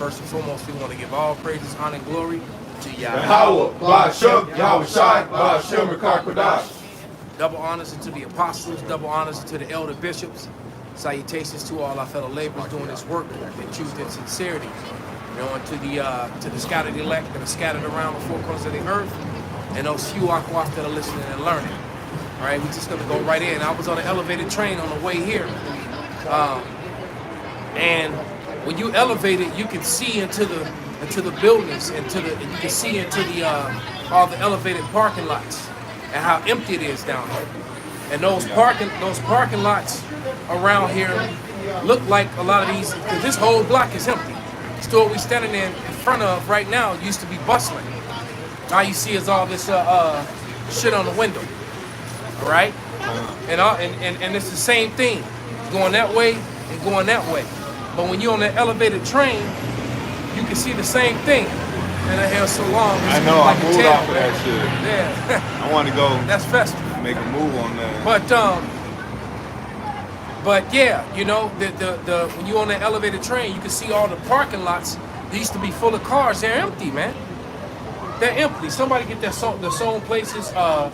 First and foremost, we want to give all praises, honor, and glory to Yahweh. Double honors to the apostles, double honors to the elder bishops. Salutations to all our fellow laborers doing this work in truth and sincerity. You know, and to the scattered elect that are scattered around the four corners of the earth, and those few aquas that are listening and learning. All right, we're just gonna go right in. I was on an elevated train on the way here, and when you elevate it, you can see into the buildings, and you can see into all the elevated parking lots and how empty it is down here. And those parking lots around here look like a lot of these, because this whole block is empty. The store we standing in front of right now used to be bustling. All you see is all this shit on the window. All right, and it's the same thing, going that way and going that way. But when you're on that elevated train, you can see the same thing. And I held so long. I know, like I moved off of that shit. Yeah. I want to go. That's festive. Make a move on that. But yeah, you know, the when you're on that elevated train, you can see all the parking lots. They used to be full of cars. They're empty, man. They're empty. Somebody get the Sown Places. Yeah,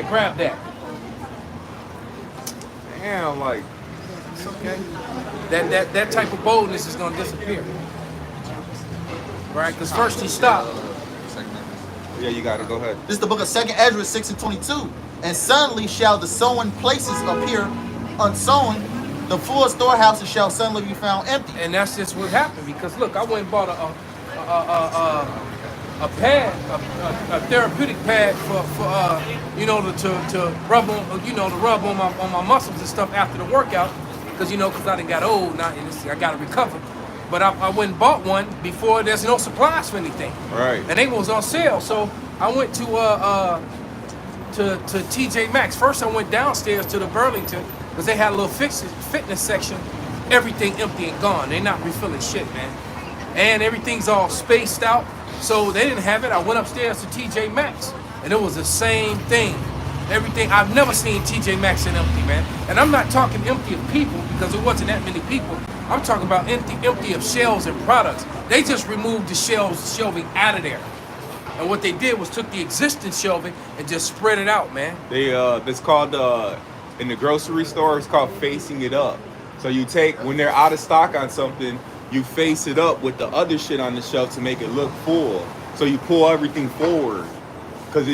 grab that. Damn, like, it's okay. That type of boldness is gonna disappear. Right? Because first he stopped. Yeah, you got it. Go ahead. This is the book of 2nd Ezra 6:22. And suddenly shall the sown places appear unsown, the full storehouses shall suddenly be found empty. And that's just what happened. Because look, I went and bought a pad, a therapeutic pad for you know, to rub on, you know, to rub on my muscles and stuff after the workout. Because, you know, because I done got old now, and I got to recover. But I went and bought one before there's no supplies for anything. Right. And they was on sale. So I went to TJ Maxx. First I went downstairs to the Burlington because they had a little fitness section. Everything empty and gone. They're not refilling shit, man. And everything's all spaced out. So they didn't have it. I went upstairs to TJ Maxx and it was the same thing. Everything. I've never seen TJ Maxx in empty, man. And I'm not talking empty of people because it wasn't that many people. I'm talking about empty of shelves and products. They just removed the shelving out of there. And what they did was took the existing shelving and just spread it out, man. They it's called in the grocery store, it's called facing it up. So you take, when they're out of stock on something, you face it up with the other shit on the shelf to make it look full. So you pull everything forward. Because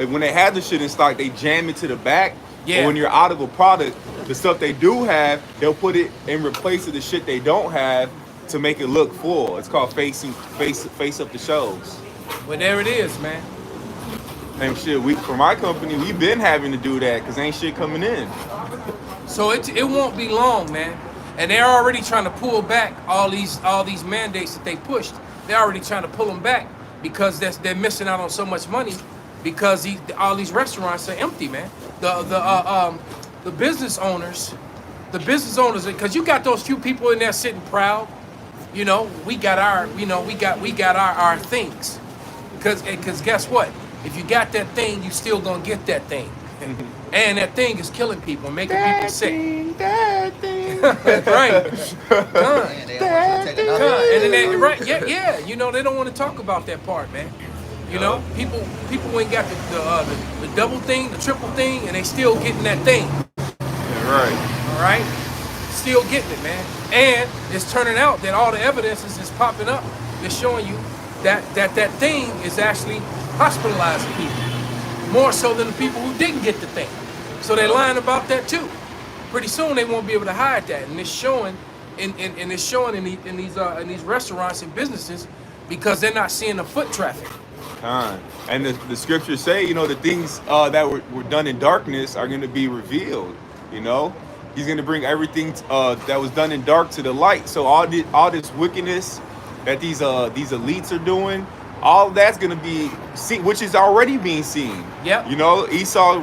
when they have the shit in stock, they jam it to the back. Yeah. But when you're out of a product, the stuff they do have, they'll put it in replace of the shit they don't have to make it look full. It's called face up the shelves. Well, there it is, man. And shit, for my company, we've been having to do that because ain't shit coming in. So it won't be long, man. And they're already trying to pull back all these mandates that they pushed. They're already trying to pull them back because they're missing out on so much money because all these restaurants are empty, man. The business owners, because you got those few people in there sitting proud. You know, we got our things. Because guess what? If you got that thing, you still gonna get that thing. And that thing is killing people, making people sick. That thing. That's right. And then right, yeah. You know, they don't want to talk about that part, man. You know, people ain't got the double thing, the triple thing, and they still getting that thing. Yeah, right. All right, still getting it, man. And it's turning out that all the evidence is popping up. They're showing you that thing is actually hospitalizing people more so than the people who didn't get the thing. So they're lying about that too. Pretty soon they won't be able to hide that, and it's showing in these restaurants and businesses because they're not seeing the foot traffic. And the scriptures say, you know, the things that were done in darkness are going to be revealed. You know, he's going to bring everything that was done in dark to the light. So all this wickedness that these elites are doing, all of that's going to be seen, which is already being seen. Yep. You know, Esau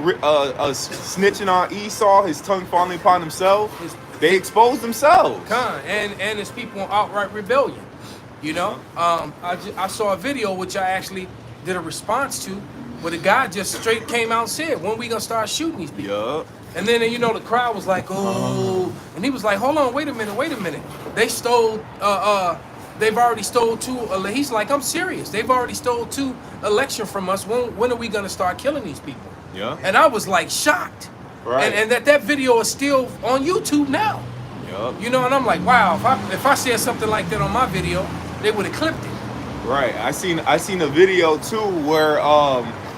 snitching on Esau, his tongue falling upon himself. They exposed themselves. And it's people in outright rebellion. You know, I saw a video which I actually did a response to, where the guy just straight came out and said, "When we gonna start shooting these people?" Yeah. And then, you know, the crowd was like, oh, and he was like, hold on, wait a minute. They stole, they've already stole 2, he's like, I'm serious. They've already stole 2 election from us. When are we going to start killing these people? Yeah. And I was like shocked. Right. And that video is still on YouTube now. Yep. You know, and I'm like, wow, if I said something like that on my video, they would have clipped it. Right. I seen a video too where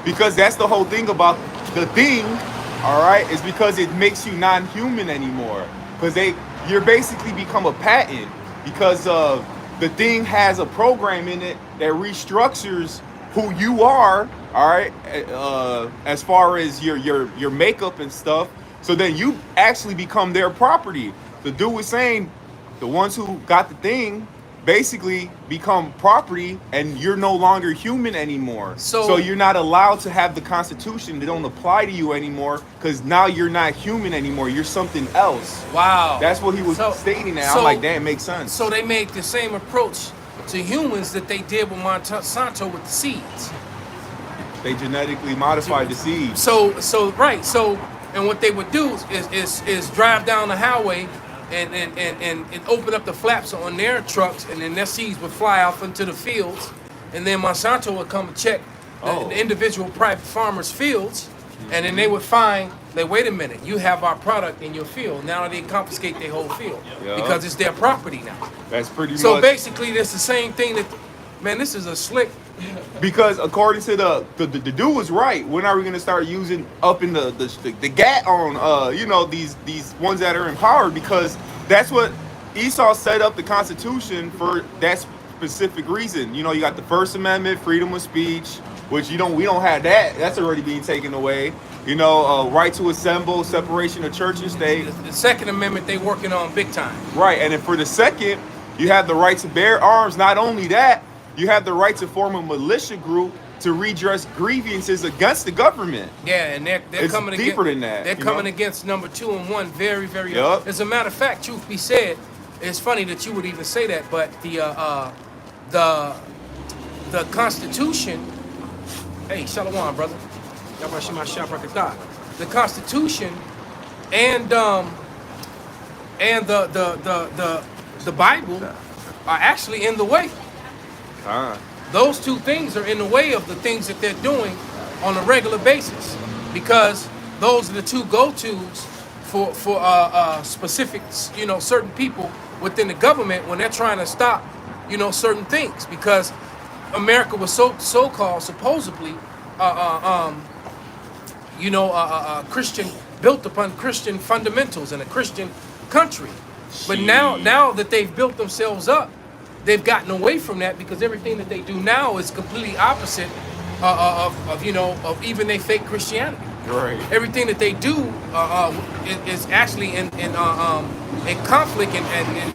because that's the whole thing about the thing, all right, is because it makes you non-human anymore. Because you're basically become a patent because the thing has a program in it that restructures who you are, all right, as far as your makeup and stuff. So then you actually become their property. The dude was saying the ones who got the thing basically become property and you're no longer human anymore. So you're not allowed to have the Constitution. They don't apply to you anymore because now you're not human anymore. You're something else. Wow. That's what he was stating there. I'm like, damn, it makes sense. So they made the same approach to humans that they did with Monsanto with the seeds. They genetically modified the seeds. So and what they would do is drive down the highway and open up the flaps on their trucks, and then their seeds would fly off into the fields, and then Monsanto would come and check the individual private farmers' fields, and then they would find that, wait a minute, you have our product in your field. Now they confiscate their whole field because it's their property now. That's pretty much. So basically, it's the same thing that, man, this is a slick. Because according to the dude was right. When are we gonna start using up in the GAT on you know, these ones that are in power? Because that's what Esau set up the Constitution for, that specific reason. You know, you got the First Amendment, freedom of speech, which we don't have that. That's already being taken away. You know, right to assemble, separation of church and state. The Second Amendment they working on big time. Right, and then for the second, you have the right to bear arms. Not only that, you have the right to form a militia group to redress grievances against the government. Yeah, and they're it's coming deeper against, than that. They're coming against number 2 and 1 very, very. Yep. As a matter of fact, truth be said, it's funny that you would even say that, but the Constitution. Hey, Shalom, brother. The Constitution and the Bible are actually in the way. Those 2 things are in the way of the things that they're doing on a regular basis, because those are the 2 go-tos for specific, you know, certain people within the government when they're trying to stop, you know, certain things, because America was so-called supposedly Christian, built upon Christian fundamentals and a Christian country. But now that they've built themselves up, they've gotten away from that, because everything that they do now is completely opposite of even their fake Christianity. Right. Everything that they do is actually in conflict and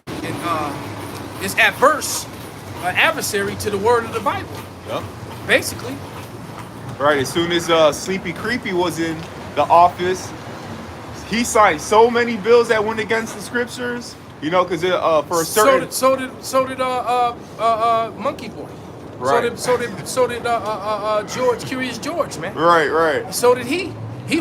is adversary to the word of the Bible. Yep. Basically. Right. As soon as Sleepy Creepy was in the office, he signed so many bills that went against the scriptures. You know, because for a certain. So did Monkey Boy. Right. So did George, Curious George, man. Right. So did he.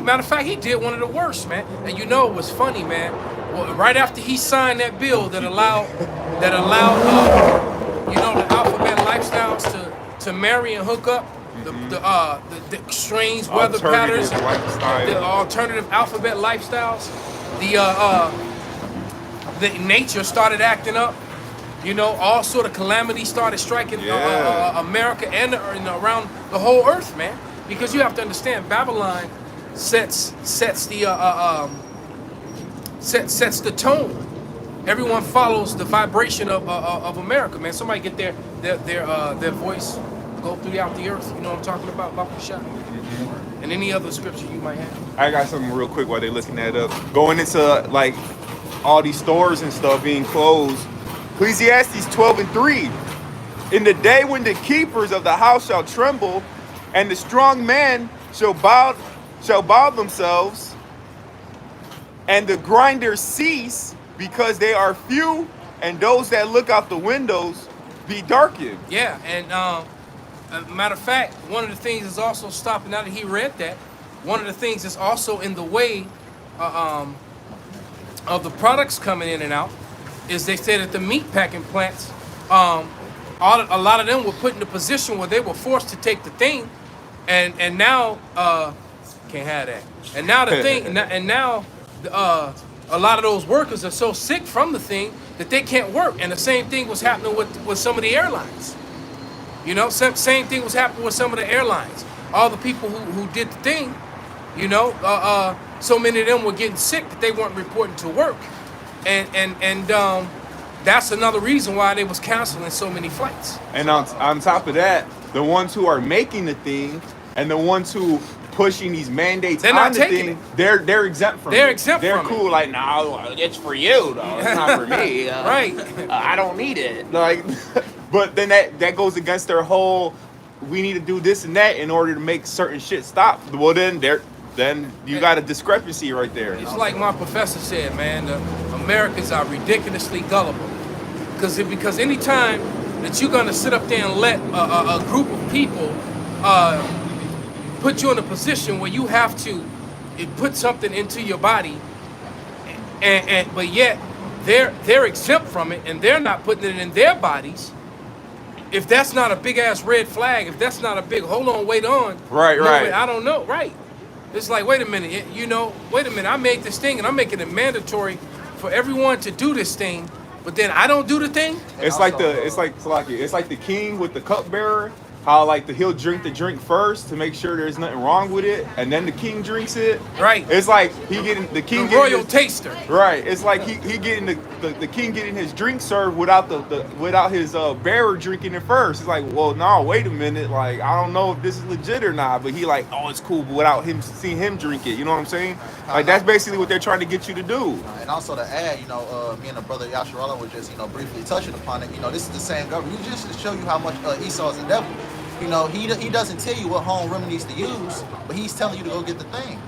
Matter of fact, he did one of the worst, man. And you know it was funny, man. Well, right after he signed that bill that allowed you know, the alphabet lifestyles to marry and hook up, the strange weather patterns, the alternative alphabet lifestyles, the nature started acting up. You know, all sort of calamities started striking America and around the whole earth, man. Because you have to understand, Babylon sets the tone. Everyone follows the vibration of America, man. Somebody get their voice go throughout the earth. You know what I'm talking about? Shot. And any other scripture you might have. I got something real quick while they're looking that up. Going into like all these stores and stuff being closed. Ecclesiastes 12:3. In the day when the keepers of the house shall tremble, and the strong man shall bow themselves, and the grinders cease, because they are few, and those that look out the windows be darkened. Yeah, and matter of fact, one of the things is also stopping. Now that he read that, one of the things that's also in the way of the products coming in and out is they said that the meat packing plants, a lot of them were put in a position where they were forced to take the thing, and now can't have that. And now the thing, and now a lot of those workers are so sick from the thing that they can't work. And the same thing was happening with some of the airlines. You know, same thing was happening with some of the airlines. All the people who did the thing, you know, so many of them were getting sick that they weren't reporting to work. And that's another reason why they was canceling so many flights. And on top of that, the ones who are making the thing and the ones who pushing these mandates on the thing, they're exempt from it. They're exempt they're from it. cool, like, no, it's for you, though. It's not for me. Right. I don't need it. Like, but then that goes against their whole, we need to do this and that in order to make certain shit stop. Well, then you got a discrepancy right there. It's like my professor said, man, Americans are ridiculously gullible. Because any time that you're gonna sit up there and let a group of people put you in a position where you have to put something into your body, but yet they're exempt from it and they're not putting it in their bodies. If that's not a big ass red flag, if that's not a big hold on, wait on, right, I don't know, right? It's like, wait a minute, I made this thing and I'm making it mandatory for everyone to do this thing, but then I don't do the thing. It's like the king with the cupbearer. How like he'll drink the drink first to make sure there's nothing wrong with it, and then the king drinks it. Right. It's like the king the royal taster. Right. It's like he getting the king getting his drink served without without his bearer drinking it first. It's like, well, no, wait a minute. Like, I don't know if this is legit or not, but he like, oh, it's cool, but without him seeing him drink it. You know what I'm saying? Like, that's basically what they're trying to get you to do. And also to add, me and the brother Yasharala were just, briefly touching upon it. This is the same government. Just to show you how much Esau is the devil. He doesn't tell you what home remedies to use, but he's telling you to go get the thing.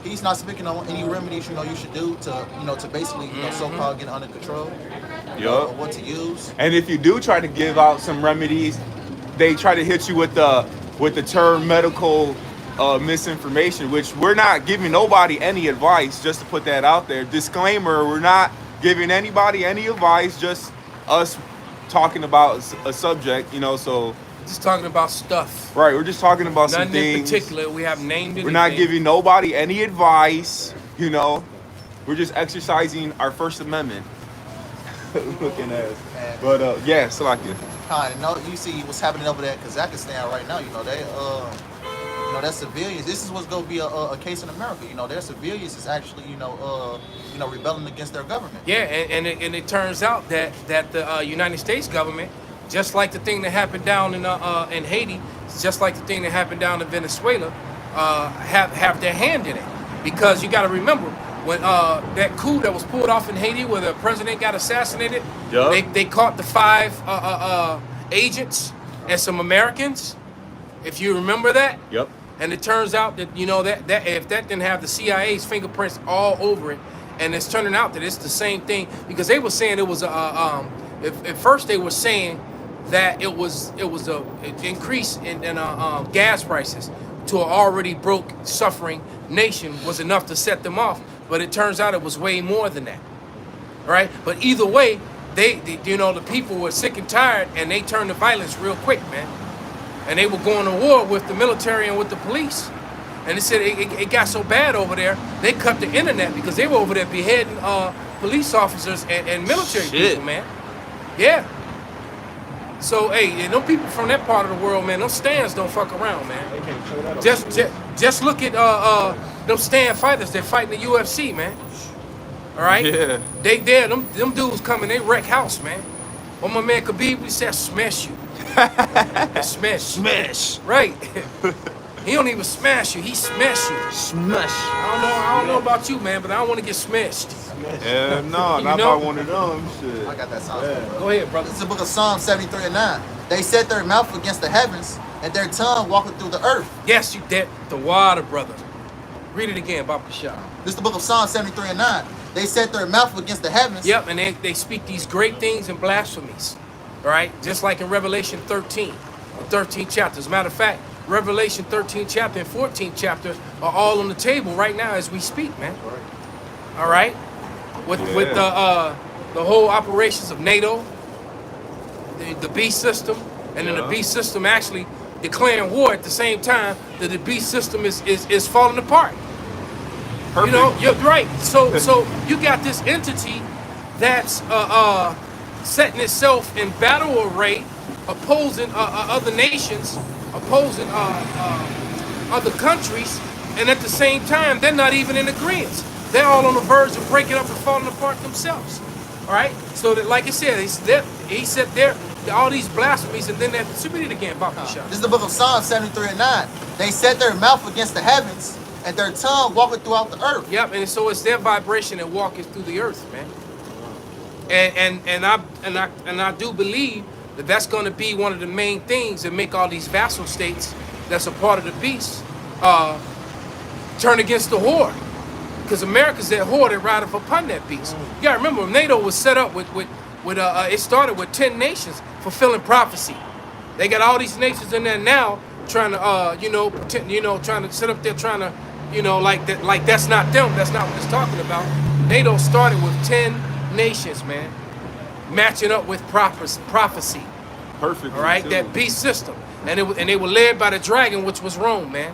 He's not speaking on any remedies you should do to basically so-called get under control. Yup. What to use. And if you do try to give out some remedies, they try to hit you with the term medical misinformation, which we're not giving nobody any advice. Just to put that out there, disclaimer: we're not giving anybody any advice. Just us talking about a subject, So. Just talking about stuff. Right, we're just talking about Nothing some things. in particular. We have named it. We're not giving nobody any advice, We're just exercising our First Amendment. Looking at us. But yeah, Salakia. You see what's happening over there in Kazakhstan right now. Their civilians. This is what's going to be a case in America. Their civilians is actually rebelling against their government. Yeah, and it turns out that the United States government, just like the thing that happened down in Haiti, just like the thing that happened down in Venezuela, have their hand in it. Because you got to remember, when that coup that was pulled off in Haiti where the president got assassinated, they caught the 5 agents and some Americans, if you remember that. Yep. And it turns out that, that if that didn't have the CIA's fingerprints all over it, and it's turning out that it's the same thing, because they were saying it was at first they were saying that it was an increase in gas prices to an already broke, suffering nation was enough to set them off. But it turns out it was way more than that. All right? But either way, they the people were sick and tired, and they turned to violence real quick, man. And they were going to war with the military and with the police. And they said it got so bad over there, they cut the internet because they were over there beheading police officers and military people, man. Yeah. So, hey, and them people from that part of the world, man, those stands don't fuck around, man. Just look at them stand fighters that fight in the UFC, man. All right? Yeah. Them dudes coming, they wreck house, man. When my man Khabib, we said smash you. Smash. Right. He don't even smash you, he smash you. Smash. I don't know about you, man, but I don't want to get smashed. Yeah, no, not by one of them. Shit. I got that sound. Yeah. Go ahead, brother. This is the book of Psalm 73 and 9. They set their mouth against the heavens, and their tongue walking through the earth. Yes, you did. The water, brother. Read it again, Baba Kashar. This is the book of Psalm 73 and 9. They set their mouth against the heavens. Yep, and they speak these great things and blasphemies. All right? Just like in Revelation 13, the 13th chapter. As a matter of fact, Revelation 13th chapter and 14th chapter are all on the table right now as we speak, man. All right, with the whole operations of NATO, the beast system, and then the beast system actually declaring war at the same time that the beast system is falling apart. Perfect. You know, you're right. So you got this entity that's setting itself in battle array, opposing other nations, opposing other countries, and at the same time they're not even in agreement. They're all on the verge of breaking up and falling apart themselves. All right. So that, like I said, he said there all these blasphemies, and then they submit it again. This is the book of Psalms 73 and 9. They set their mouth against the heavens, and their tongue walketh throughout the earth. Yep, and so it's their vibration that walketh through the earth, man. And I do believe that that's going to be one of the main things that make all these vassal states that's a part of the beast turn against the whore, because America's that whore that rideth upon that beast. You gotta remember, NATO was set up with it started with 10 nations fulfilling prophecy. They got all these nations in there now trying to trying to sit up there trying to like that's not them. That's not what it's talking about. NATO started with 10 nations, man, matching up with prophecy. Perfect. All right, that beast system, and they were led by the dragon, which was Rome, man,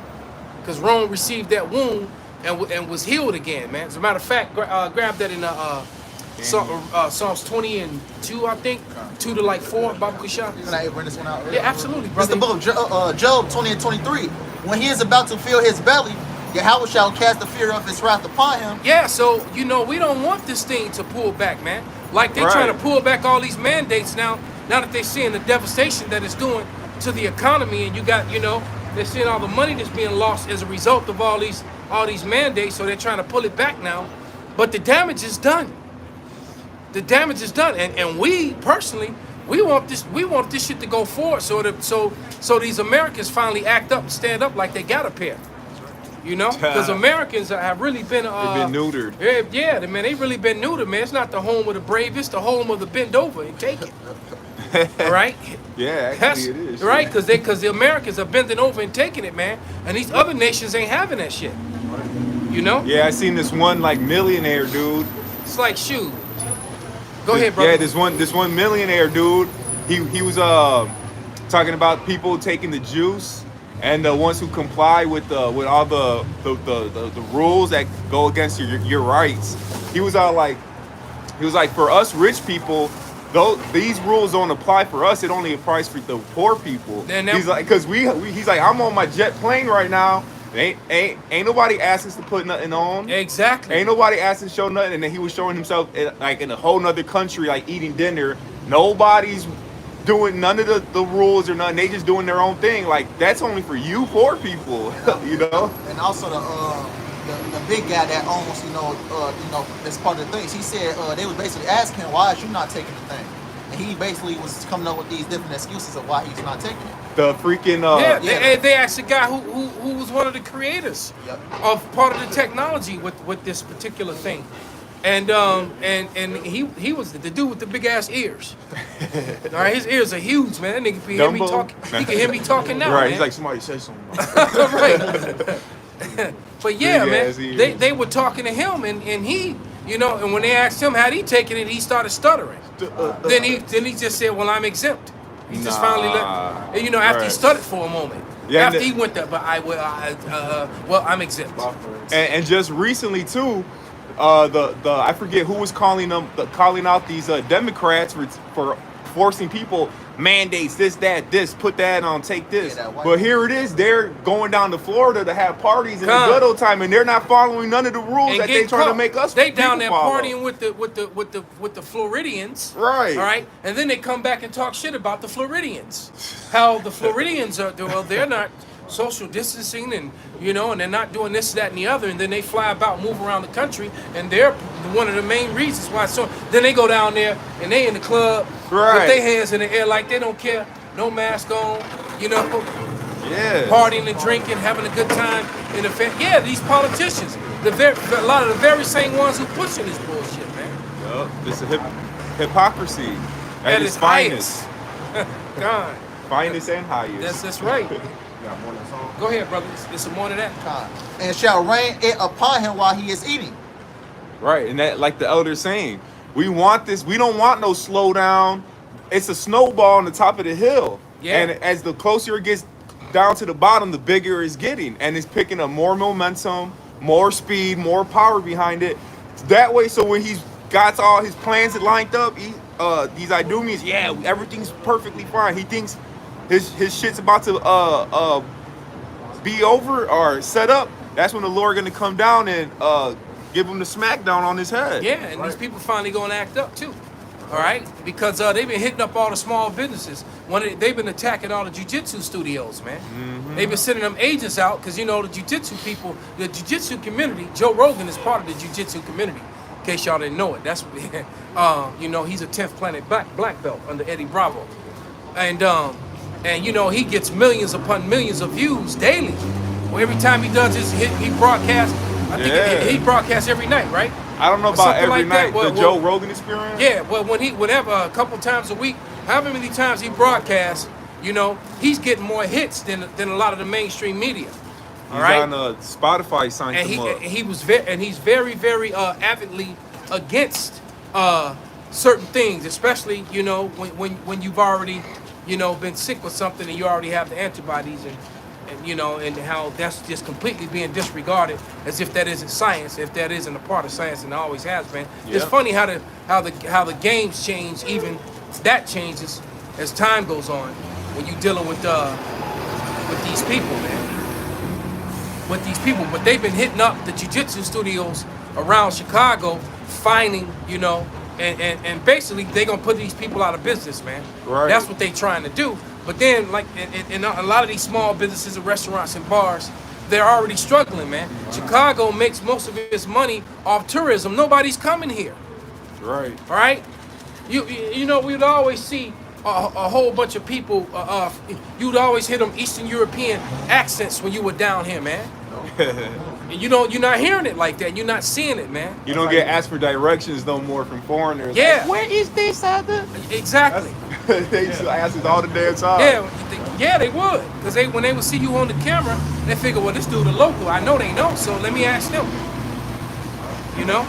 because Rome received that wound and was healed again, man. As a matter of fact, grab that in Psalms 20 and 2, I think, 2 to like 4. Baba Kusha. Can I bring this one out? Yeah, absolutely, It's brother. the book of Job 20 and 23. When he is about to fill his belly, Yahweh shall cast the fear of his wrath upon him. Yeah, so we don't want this thing to pull back, man. Like they're trying to pull back all these mandates now that they're seeing the devastation that it's doing to the economy, and you got, they're seeing all the money that's being lost as a result of all these mandates, so they're trying to pull it back now. But the damage is done. The damage is done, and we personally, we want this shit to go forward, so these Americans finally act up and stand up like they got a pair. Because Americans have really been they've been neutered. Yeah, man, they really been neutered, man. It's not the home of the brave, it's the home of the bend over and take it. All right? Yeah, actually it is. Right, because the Americans are bending over and taking it, man, and these other nations ain't having that shit. Yeah, I seen this one like millionaire dude. It's like, shoot. Go ahead, brother. Yeah, this one millionaire dude. He was talking about people taking the juice, and the ones who comply with all the rules that go against your rights. He was like, for us rich people, though these rules don't apply for us. It only applies for the poor people. He's like, because he's like, I'm on my jet plane right now. Ain't nobody asked us to put nothing on. Exactly. Ain't nobody asked us to show nothing. And then he was showing himself like in a whole nother country, like eating dinner. Nobody's doing none of the rules or nothing. They just doing their own thing. Like, that's only for you poor people, And also the big guy that owns, that's part of the things. He said they was basically asking him, why is you not taking the thing? And he basically was coming up with these different excuses of why he's not taking it. The freaking they asked a guy who was one of the creators of part of the technology with this particular thing, and he was the dude with the big ass ears. All right, his ears are huge, man. That nigga can hear me talking. He can hear me talking now. Right, man. he's like, somebody say something. Right. But yeah, Big man, they were talking to him, and he, and when they asked him how he taking it, he started stuttering. Then he just said, well, I'm exempt. He just finally after he stuttered for a moment. Yeah, after he went there, but I'm exempt. And just recently too, I forget who was calling out these Democrats for forcing people mandates, this, put that on, take this. But here it is, they're going down to Florida to have parties in the good old time, and they're not following none of the rules that they trying to make us. They down there follow. partying with the Floridians, right? All right, and then they come back and talk shit about the Floridians, how the Floridians are. Well, they're not social distancing, and and they're not doing this, that, and the other, and then they fly about, move around the country, and they're one of the main reasons why. So then they go down there and they in the club with their hands in the air like they don't care, no mask on, partying and drinking, having a good time in the these politicians, a lot of the very same ones who pushing this bullshit, man. It's a hypocrisy at its finest. God. Finest and highest. That's right. got more than song. Go ahead, brother. It's some more to that. And shall rain it upon him while he is eating. Right, and that, like the elder's saying, we want this. We don't want no slowdown. It's a snowball on the top of the hill. Yeah. And as the closer it gets down to the bottom, the bigger it's getting, and it's picking up more momentum, more speed, more power behind it. That way, so when he's got all his plans lined up, these Idumeans, yeah, everything's perfectly fine. He thinks his shit's about to be over or set up. That's when the Lord gonna come down and give him the smackdown on his head. Yeah, and these people finally gonna act up too. All right, because they've been hitting up all the small businesses. They've been attacking all the jiu-jitsu studios, man. Mm-hmm. They've been sending them agents out because you know the jiu-jitsu people, the jiu-jitsu community. Joe Rogan is part of the jiu-jitsu community. In case y'all didn't know it, that's you know, he's a 10th planet black belt under Eddie Bravo, and you know he gets millions upon millions of views daily. Well, every time he does he broadcasts. I think he broadcasts every night, right? I don't know about every like night. that. The Joe Rogan experience. Yeah, well, whenever a couple times a week, however many times he broadcasts, you know, he's getting more hits than a lot of the mainstream media. All right. On Spotify signed And him up. he's very avidly against certain things, especially you know when you've already you know been sick with something and you already have the antibodies and you know and how that's just completely being disregarded as if that isn't science, if that isn't a part of science, and it always has been. Yeah. It's funny how the games change, even that changes as time goes on when you're dealing with these people, man. With these people, but they've been hitting up the jiu-jitsu studios around Chicago, finding, you know, and basically they're gonna put these people out of business, man. Right. That's what they trying to do. But then, like, in a lot of these small businesses and restaurants and bars, they're already struggling, man. Chicago makes most of its money off tourism. Nobody's coming here. Right. All right. You know, we'd always see a whole bunch of people. You'd always hear them Eastern European accents when you were down here, man. And you're not hearing it like that. You're not seeing it, man. You don't get asked for directions no more from foreigners. Yeah. Like, where is this other? Exactly. They used to ask us all the damn time. Yeah, they would. Because when they would see you on the camera, they figure, well, this dude a local. I know they know, so let me ask them. You know?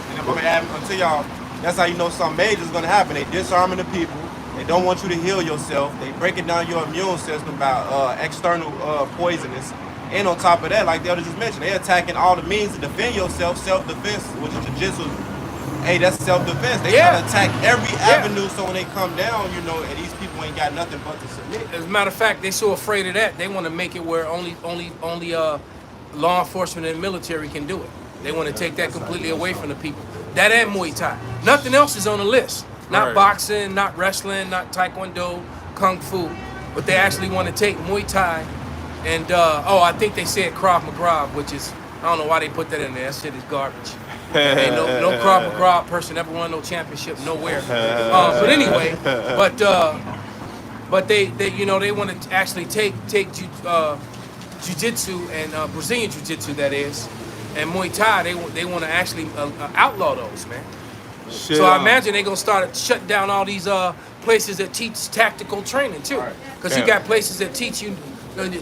And I'm gonna add until y'all. That's how you know something major is gonna happen. They disarming the people. They don't want you to heal yourself. They breaking down your immune system by external poisonous. And on top of that, like the other just mentioned, they attacking all the means to defend yourself, self-defense, which is jiu-jitsu. Hey, that's self-defense. They trying to attack every avenue, so when they come down, you know, and these people ain't got nothing but to submit. As a matter of fact, they're so afraid of that, they want to make it where only law enforcement and military can do it. They want to take that completely away from the people. That and Muay Thai. Nothing else is on the list. Not boxing, not wrestling, not Taekwondo, Kung Fu. But they actually want to take Muay Thai and, I think they said Krav Maga, which is, I don't know why they put that in there. That shit is garbage. Ain't no Krav Maga person ever won no championship nowhere. But anyway, but they you know they want to actually take jiu-jitsu and Brazilian jiu-jitsu, that is, and Muay Thai. They want to actually outlaw those, man. So I imagine they're gonna start shutting down all these places that teach tactical training too, because you got places that teach you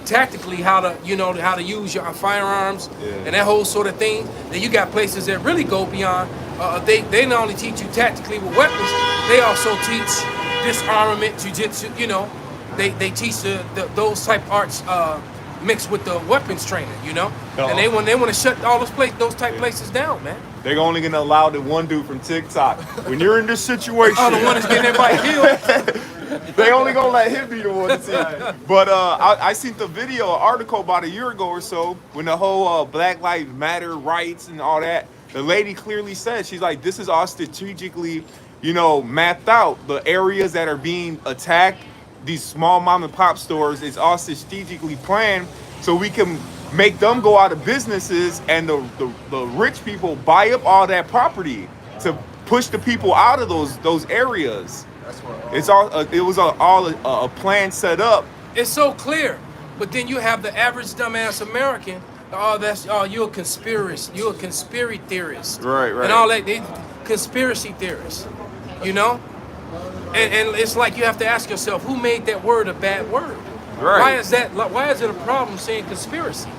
tactically how to use your firearms and that whole sort of thing. Then you got places that really go beyond. They not only teach you tactically with weapons, they also teach disarmament, jiu-jitsu. You know, they teach those type arts mixed with the weapons training. You know, and they want to shut all those type places down, man. They're only gonna allow the one dude from TikTok. When you're in this situation, the one that's getting everybody killed. They only gonna let him be the one to see. But I seen the video, article about a year ago or so, when the whole Black Lives Matter rights and all that. The lady clearly said, she's like, this is all strategically, you know, mapped out. The areas that are being attacked, these small mom and pop stores, it's all strategically planned so we can make them go out of businesses and the rich people buy up all that property to push the people out of those areas. That's what. It's all. It was all a plan set up. It's so clear, but then you have the average dumbass American. You're a conspiracy. You're a conspiracy theorist. Right. And all that. They conspiracy theorists. You know, and it's like you have to ask yourself, who made that word a bad word? Right. Why is that? Why is it a problem saying conspiracy?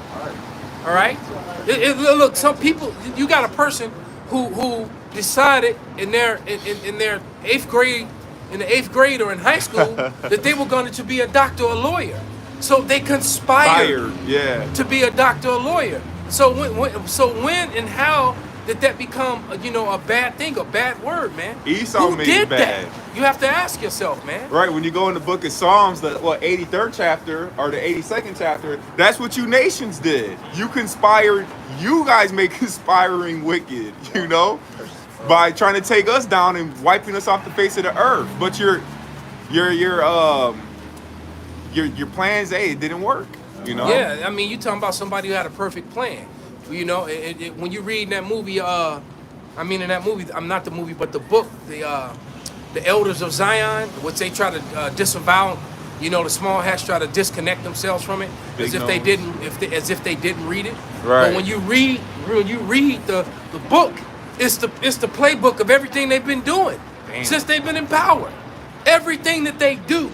All right. Look, some people. You got a person who decided in their eighth grade, in the eighth grade or in high school, that they were going to be a doctor or a lawyer. So they conspired Yeah. to be a doctor or lawyer. So when and how did that become a bad thing, a bad word, man? Esau Who made did it bad. that? You have to ask yourself, man. Right, when you go in the book of Psalms, the 83rd chapter or the 82nd chapter, that's what you nations did. You conspired, you guys make conspiring wicked, by trying to take us down and wiping us off the face of the earth. But your plans, it didn't work, Yeah, I mean, you talking about somebody who had a perfect plan. When you read that movie, in that movie, I'm not the movie, but the book, the Elders of Zion, which they try to disavow. The small hats try to disconnect themselves from it, as if they didn't read it. Right. But when you read the book, it's the playbook of everything they've been doing since they've been in power. Everything that they do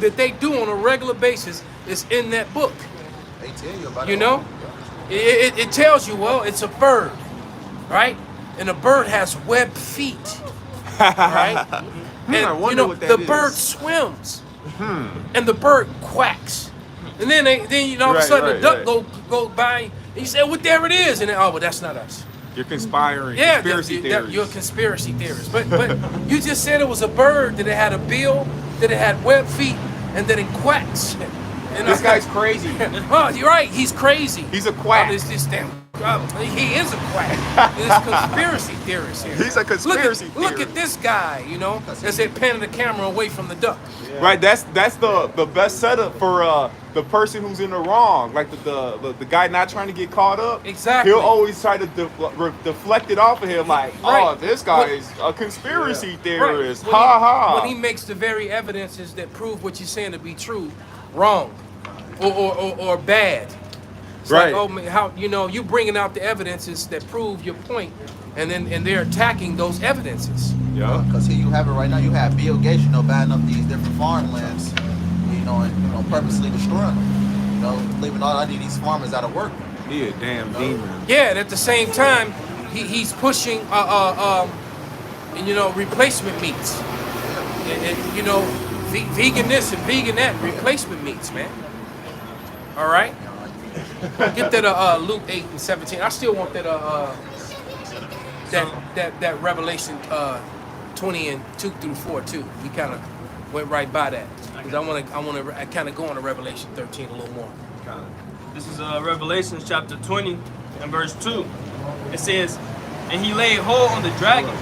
on a regular basis is in that book. They tell you about It tells you, well, it's a bird, right? And a bird has webbed feet, right? And I wonder what that the is. bird swims, and the bird quacks, and then all of a sudden the duck go by, and you say, well, there it is, and then, well, that's not us. You're conspiring. Yeah, Conspiracy theories. you're a conspiracy theorist. But you just said it was a bird, that it had a bill, that it had webbed feet, and that it quacks. And This guy's crazy. Oh, you're right. He's crazy. He's a quack. It's this damn. He is a quack. He's a conspiracy theorist here. He's a conspiracy Look theorist. at this guy. As they panning the camera away from the duck. Right, that's the best setup for the person who's in the wrong, like the guy not trying to get caught up. Exactly. He'll always try to deflect it off of him, like, Right. oh, this guy is a conspiracy theorist. When Ha ha. When he makes the very evidences that prove what you're saying to be true, wrong, or bad. It's Right. like, oh, man, how you bringing out the evidences that prove your point, and they're attacking those evidences. Yeah. Because here you have it right now. You have Bill Gates, buying up these different farmlands, and purposely destroying them. Leaving all these farmers out of work. He a damn demon. Yeah, and at the same time, he's pushing replacement meats, and vegan this and vegan that, replacement meats, man. All right. Get that Luke 8:17. I still want that that Revelation 20 and 2 through 4 too. We kind of went right by that because I want to kind of go on to Revelation 13 a little more. This is Revelation chapter 20 and verse 2. It says, and he laid hold on the dragon,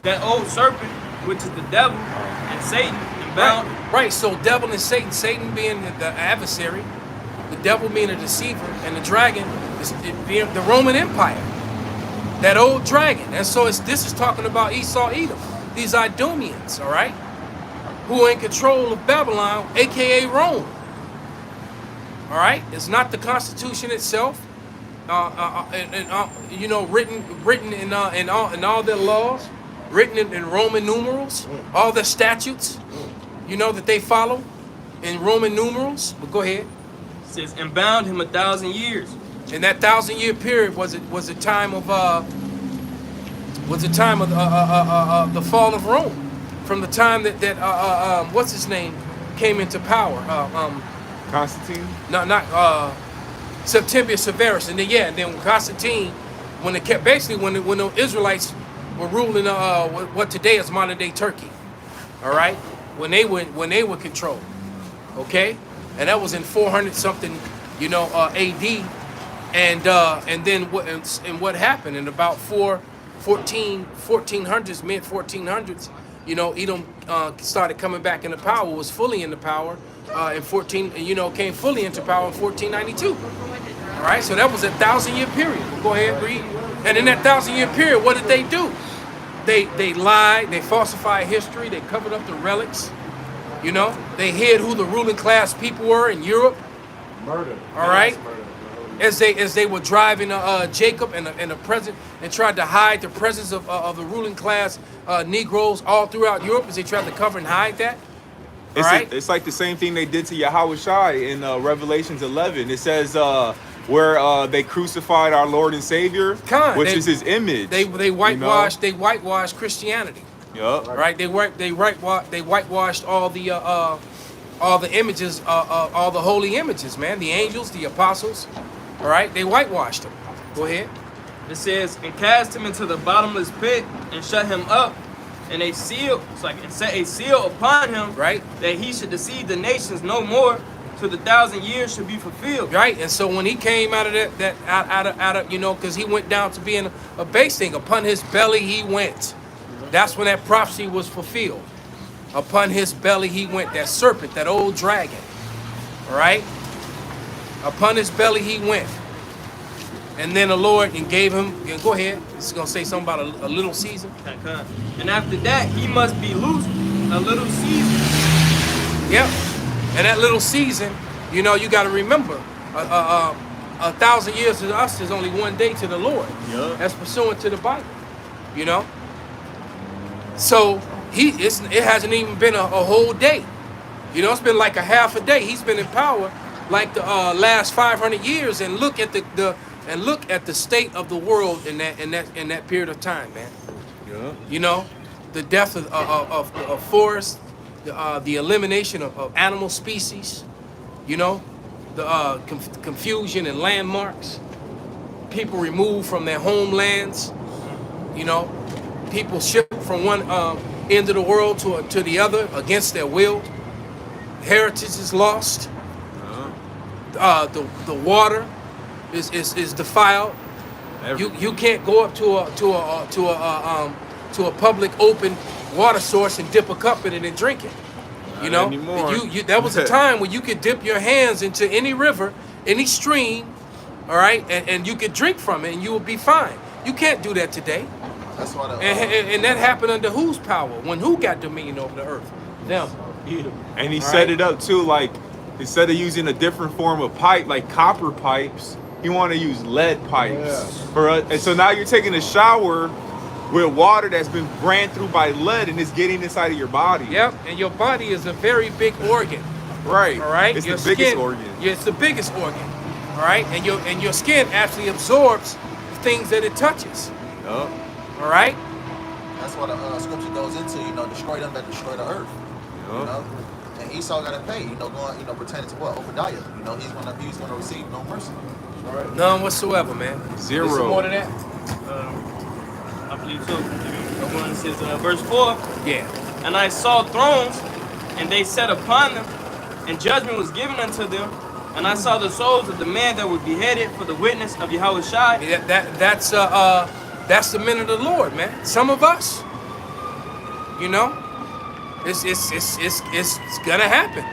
that old serpent, which is the devil and Satan, and bound. Right. So devil and Satan being the adversary, the devil being a deceiver, and the dragon is being the Roman Empire. That old dragon. And so this is talking about Esau, Edom, these Idumeans, all right, who are in control of Babylon, aka Rome. All right, it's not the Constitution itself, written in all their laws, written in Roman numerals, all their statutes, that they follow in Roman numerals. But go ahead. It says, and bound him 1,000 years. And that 1,000-year period was a time of the fall of Rome, from the time that what's his name came into power. Constantine? No, not Septimius Severus, and then Constantine, when the Israelites were ruling what today is modern day Turkey, all right, when they were controlled, okay, and that was in 400 something, AD, and then what happened in about 1400s, mid 1400s, Edom started coming back into power, was fully into power. Came fully into power in 1492. All right, so that was a 1,000-year period. Go ahead, read. And in that 1,000-year period, what did they do? They lied, they falsified history, they covered up the relics. They hid who the ruling class people were in Europe. Murder. All right, as they were driving Jacob and the present, and tried to hide the presence of the ruling class Negroes all throughout Europe, as they tried to cover and hide that. It's like the same thing they did to Yahushua in Revelations 11. It says where they crucified our Lord and Savior, which is His image. They whitewashed Christianity. Yup. Right? They whitewashed all the images, all the holy images, man. The angels, the apostles. All right? They whitewashed them. Go ahead. It says, and cast him into the bottomless pit and shut him up, and and set a seal upon him, right, that he should deceive the nations no more, till the 1,000 years should be fulfilled. Right, and so when he came out of out of because he went down to being a base thing, upon his belly he went. That's when that prophecy was fulfilled. Upon his belly he went, that serpent, that old dragon. All right, upon his belly he went. And then the Lord and gave him, go ahead, it's going to say something about a little season. And after that, he must be loosed a little season. Yep. And that little season, you got to remember, 1,000 years to us is only one day to the Lord. Yep. That's pursuant to the Bible, So it hasn't even been a whole day. It's been like a half a day. He's been in power like the last 500 years, and look at the state of the world in that period of time, man. Yeah. The death of forests, the elimination of animal species, the confusion and landmarks, people removed from their homelands, people shipped from one end of the world to the other against their will. Heritage is lost. The water is defiled. You can't go up to a public open water source and dip a cup in it and drink it. That was a time when you could dip your hands into any river, any stream, all right, and you could drink from it and you would be fine. You can't do that today. That's why and that happened under whose power? When who got dominion over the earth? Them. And he set it up too, like instead of using a different form of pipe, like copper pipes, he want to use lead pipes for us. And so now you're taking a shower with water that's been ran through by lead and it's getting inside of your body. Yep, and your body is a very big organ. Right. All right. It's the biggest organ. Yeah, it's the biggest organ. All right, and your skin actually absorbs the things that it touches. Yep. All right. That's what the scripture goes into. Destroy them that destroy the earth. Yep. And Esau got to pay. Going pertaining to what? Obadiah. He's gonna receive no mercy. Right. None whatsoever, man. Zero. Is there more than that? I believe so. It says verse 4. Yeah. And I saw thrones, and they sat upon them, and judgment was given unto them. And I saw the souls of the men that were beheaded for the witness of Yahushua. That's the men of the Lord, man. Some of us, it's gonna happen.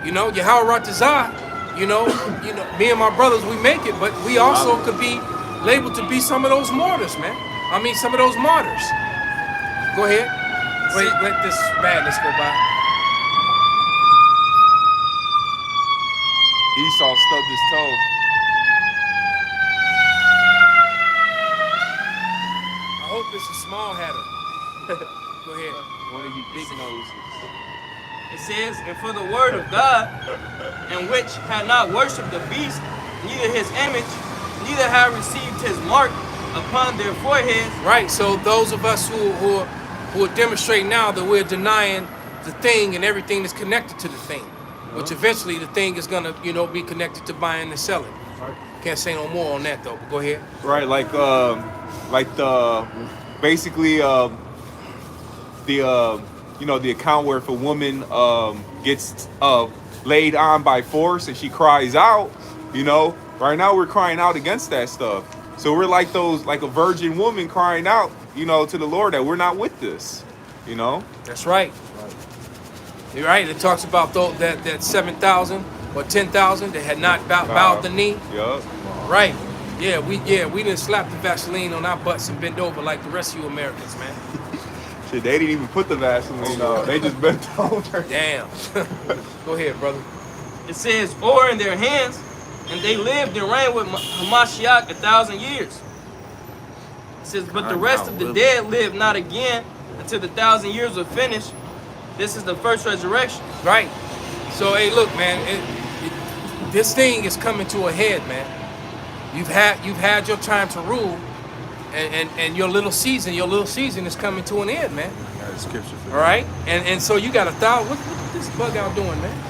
Yahweh Ratazah, me and my brothers, we make it, but we also could be labeled to be some of those martyrs, man. I mean, some of those martyrs. Go ahead. Wait, let this madness go by. Esau stubbed his toe. I hope it's a small hatter. Go ahead. One of you big noses. It says, and for the word of God, in which had not worshipped the beast, neither his image, neither have received his mark upon their foreheads. Right, so those of us who are demonstrating now that we're denying the thing and everything that's connected to the thing, which eventually the thing is gonna, be connected to buying and selling. Can't say no more on that though, but go ahead. Right, basically the account where if a woman gets laid on by force and she cries out, right now we're crying out against that stuff. So we're like a virgin woman crying out, to the Lord that we're not with this, That's right. You're right. It talks about that 7,000 or 10,000 that had not bowed the knee. Yup. Right. Yeah, we didn't slap the Vaseline on our butts and bend over like the rest of you Americans, man. Shit, they didn't even put the Vaseline on. They just bent over. Damn. Go ahead, brother. It says, or in their hands, and they lived and reigned with Hamashiach 1,000 years. It says, but the rest of the dead lived not again until the 1,000 years were finished. This is the first resurrection. Right. So hey, look, man, this thing is coming to a head, man. You've had your time to rule, and your little season is coming to an end, man. Got a scripture for All right, and so you got 1,000. What this bug out doing, man?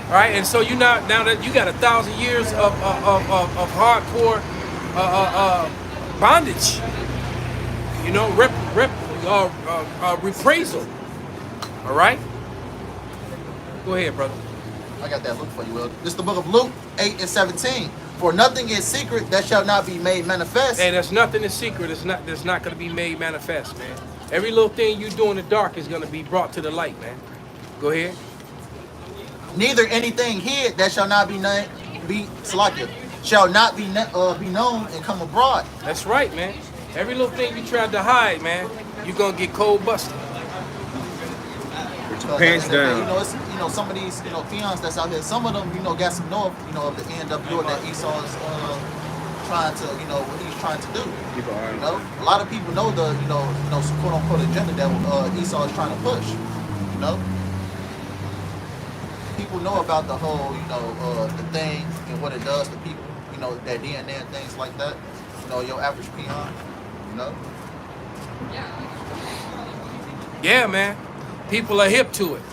All right, and so now that you got 1,000 years of hardcore bondage, you know, reprisal. All right, go ahead, brother. I got that Luke for you, Will. This is the book of Luke 8:17. For nothing is secret that shall not be made manifest. Hey, there's nothing in secret. That's not going to be made manifest, man. Every little thing you do in the dark is going to be brought to the light, man. Go ahead. Neither anything hid that shall not be shall not be known and come abroad. That's right, man. Every little thing you tried to hide, man, you're going to get cold busted. Put your pants down. Some of these, peons that's out here, some of them, got some know of the NWO that Esau is trying to, what he's trying to do. A lot of people know the, quote unquote agenda that Esau is trying to push. People know about the whole, the thing and what it does to people, that DNA and things like that. Your average peon, Yeah, man. People are hip to it.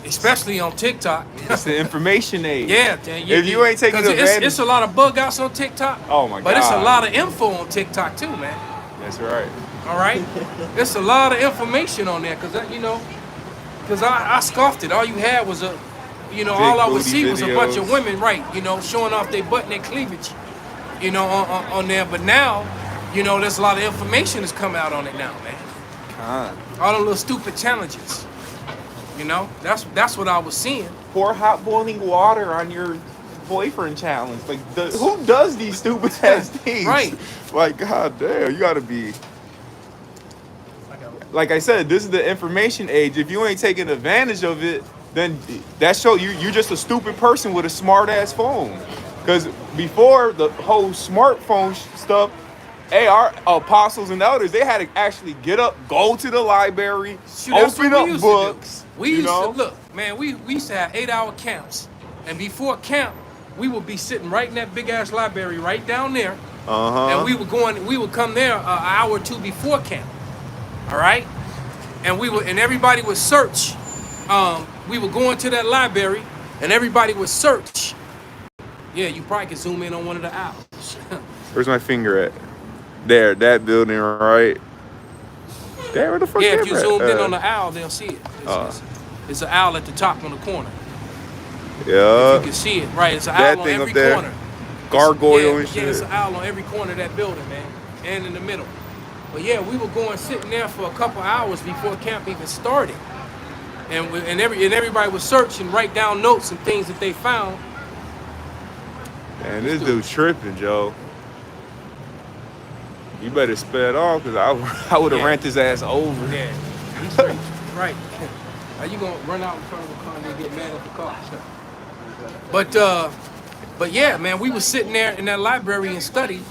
Especially on TikTok. It's the information age. Yeah. If you ain't taking advantage. It's a lot of bug outs on TikTok. Oh my God. But it's a lot of info on TikTok too, man. That's right. All right? It's a lot of information on there because I scoffed it. All you had was all I would see was a bunch of women, right, showing off their butt and their cleavage, on there. But now, there's a lot of information that's come out on it now, man. All the little stupid challenges. That's what I was seeing. Pour hot boiling water on your boyfriend challenge. Like, who does these stupid ass things? Right. Like, god damn, you gotta be. Like I said, this is the information age. If you ain't taking advantage of it, then that show you're just a stupid person with a smart ass phone. Because before the whole smartphone stuff, our apostles and elders, they had to actually get up, go to the library, open up books. We used to look, man. We used to have 8-hour camps, and before camp, we would be sitting right in that big ass library right down there, and we would come there an hour or two before camp. All right, and everybody would search. We would go into that library, and everybody would search. Yeah, you probably could zoom in on one of the owls. Where's my finger at? There, that building, right? There, where the fuck? Yeah, if you zoomed in on the owl, they'll see it. It's an owl at the top on the corner. Yeah. You can see it, right? It's an owl on every corner. Gargoyle and shit. Yeah, it's an owl on every corner of that building, man, and in the middle. But yeah, we were going sitting there for a couple hours before camp even started, and everybody was searching, write down notes and things that they found. Man, this dude tripping, Joe. You better sped off, because I would have ran his ass over. Yeah, he's straight. Right. Are you gonna run out in front of the car and then get mad at the car? But yeah, man, we was sitting there in that library and study,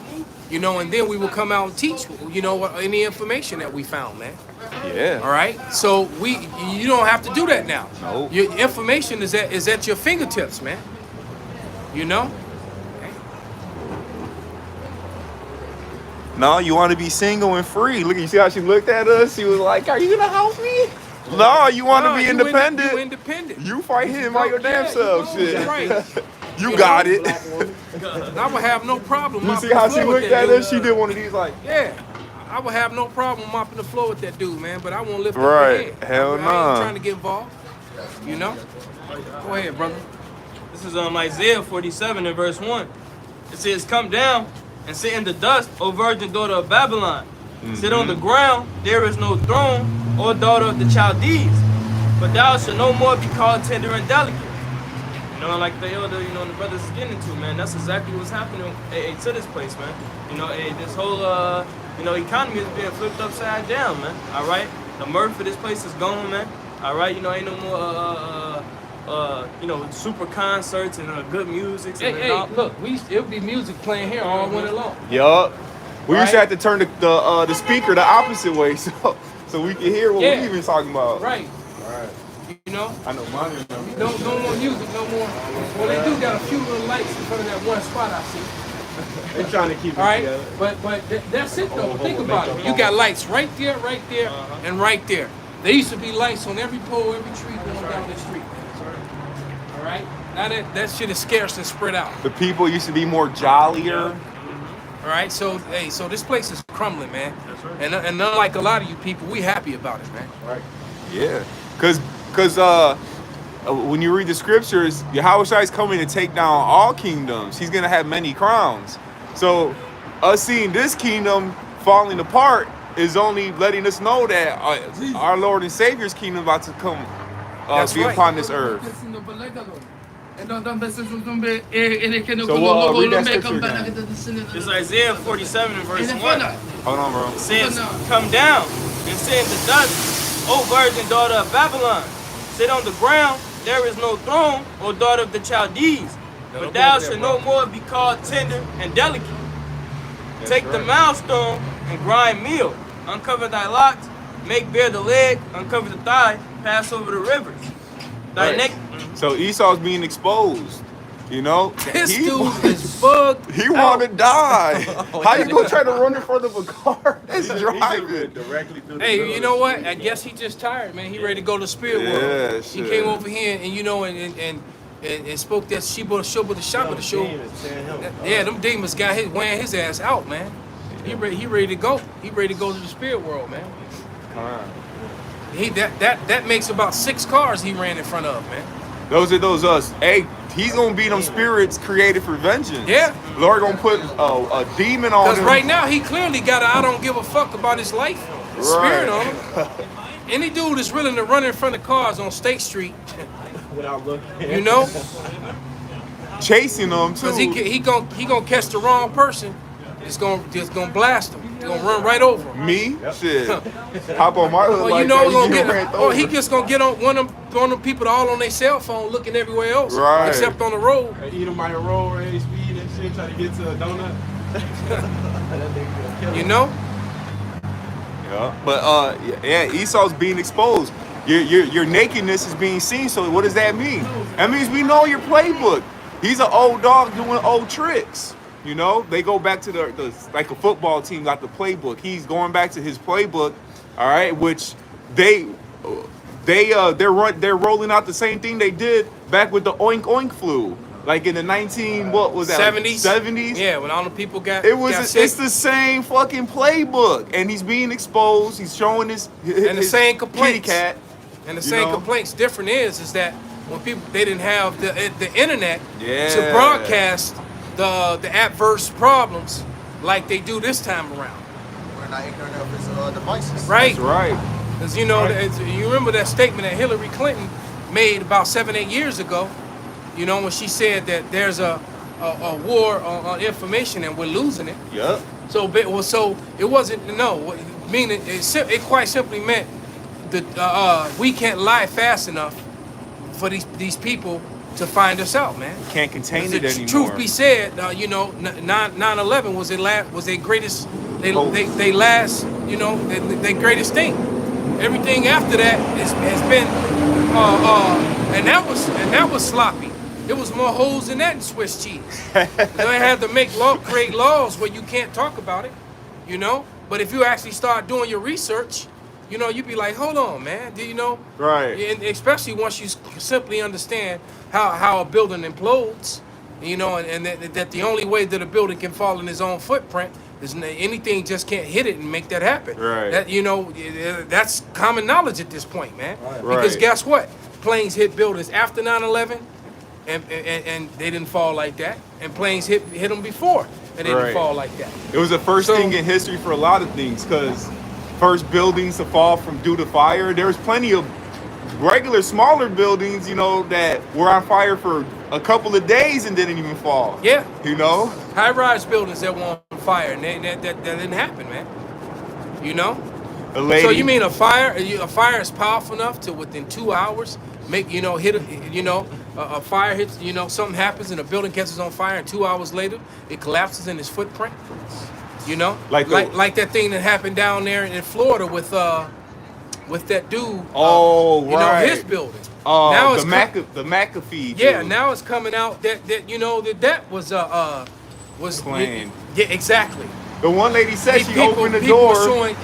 and then we would come out and teach, any information that we found, man. Yeah. All right. So you don't have to do that now. No. Your information is at your fingertips, man. No, you want to be single and free. Look, you see how she looked at us? She was like, "Are you gonna help me?" No, you want to be independent. You independent. You fight him by your damn self, shit. Right. You got it. I would have no problem. You see how she looked at us? She did one of these like. Yeah. I would have no problem mopping the floor with that dude, man. But I won't lift up Right. my head. Hell no. I ain't trying to get involved. Go ahead, brother. This is Isaiah 47 and verse 1. It says, "Come down and sit in the dust, O virgin daughter of Babylon. Sit on the ground, there is no throne, O daughter of the Chaldees. But thou shalt no more be called tender and delicate." Like the elder, the brothers is getting into, man. That's exactly what's happening to this place, man. This whole, economy is being flipped upside down, man. All right? The mirth for this place is gone, man. All right? Ain't no more, super concerts and good music. Hey, look, it'll be music playing here all winter long. Yup. We used to have to turn the speaker the opposite way, so so we can hear what Yeah. we even talking about. Right. Right. You know? I know mine is number. Don't no more music, no more. Well, they do got a few little lights in front of that one spot I see. They trying to keep it All right, together. but that's it though. Oh, Think oh, about make it. the You got phone. lights right there, and right there. There used to be lights on every pole, every tree going down the street. All right. Now that shit is scarce and spread out. The people used to be more jollier. All right. So so this place is crumbling, man. And unlike a lot of you people, we happy about it, man. Right. Yeah, cause when you read the scriptures, Yahushua is coming to take down all kingdoms. He's gonna have many crowns. So us seeing this kingdom falling apart is only letting us know that our Lord and Savior's kingdom about to come That's be right. upon this earth. So read that scripture again. It's Isaiah 47 and verse 1. Hold on, bro. It says, "Come down and sit in the dust, O virgin daughter of Babylon. Sit on the ground, there is no throne, O daughter of the Chaldees. But thou shalt no more be called tender and delicate. Take the milestone and grind meal. Uncover thy locks, make bare the leg, uncover the thigh, pass over the rivers. Thy Right. neck." So Esau's being exposed. You know, This dude is bugged. He want to die. How you gonna try to run in front of a car that's driving? Directly through the Hey, middle you of know the what? street. I guess he just tired, man. He ready to go to the spirit Yeah, world. He shit. came over here and you know and spoke that Sheba the show with the shop of the show. Yeah, them demons got wearing his ass out, man. He ready to go. He ready to go to the spirit world, man. He that makes about 6 cars he ran in front of, man. Those are those us. Hey, he's gonna be them spirits created for vengeance. Yeah. Lord gonna put a demon on Because him. right now he clearly got a I don't give a fuck about his life spirit on him. Any dude that's willing to run in front of cars on State Street, Without looking. you know, chasing them too. because he gonna catch the wrong person, just gonna blast him. He's gonna run right over him. Me? Shit. Hop on my hood Well, like you know, that, gonna get get, ran or he over. just gonna get on one of them people that all on their cell phone looking everywhere else, Right. except on the road. They eat them by the road, ready speed and shit, try to get to a donut. You know, Yeah. But yeah, Esau's being exposed. Your nakedness is being seen. So what does that mean? That means we know your playbook. He's an old dog doing old tricks. You know, they go back to the like a football team got the playbook. He's going back to his playbook, all right, which they're rolling out the same thing they did back with the oink oink flu, like in the 70s. 70s. Yeah, when all the people got It's sick. the same fucking playbook, and he's being exposed. He's showing his And the same complaints. kitty cat. And the You same know? complaints. Different is that when people they didn't have the internet to Yeah. broadcast the adverse problems like they do this time around, We're not ignorant of his devices. right? That's right. Because you know, you remember that statement that Hillary Clinton made about 7-8 years ago. You know, when she said that there's a war on information and we're losing it. Yep. So it wasn't meaning it quite simply meant that we can't lie fast enough for these people to find us out, man. Can't contain The it anymore. truth be said, 9/11 was their greatest, their last, their greatest thing. Everything after that has been, and that was sloppy. It was more holes in that than Swiss cheese. They had to create laws where you can't talk about it, But if you actually start doing your research, you'd be like, hold on, man. Do you know? Right. And especially once you simply understand how a building implodes, and that the only way that a building can fall in its own footprint is anything just can't hit it and make that happen. Right. That that's common knowledge at this point, man. Right. Because Right. guess what? Planes hit buildings after 9/11, and they didn't fall like that. And planes hit them before, and they didn't Right. fall like that. It was the first So- thing in history for a lot of things, because first buildings to fall from due to fire. There was plenty of regular smaller buildings, that were on fire for a couple of days and didn't even fall. Yeah. High-rise buildings that were on fire, and that didn't happen, man. A lady. So you mean a fire is powerful enough to within 2 hours make hit a fire hits, something happens and a building catches on fire and 2 hours later it collapses in its footprint. Like that thing that happened down there in Florida with with that dude. Oh, you right. know, his building. Now it's the McAfee. yeah. Dude. Now it's coming out that you know that was Planned. Yeah, exactly. The one lady said she opened the people door. were showing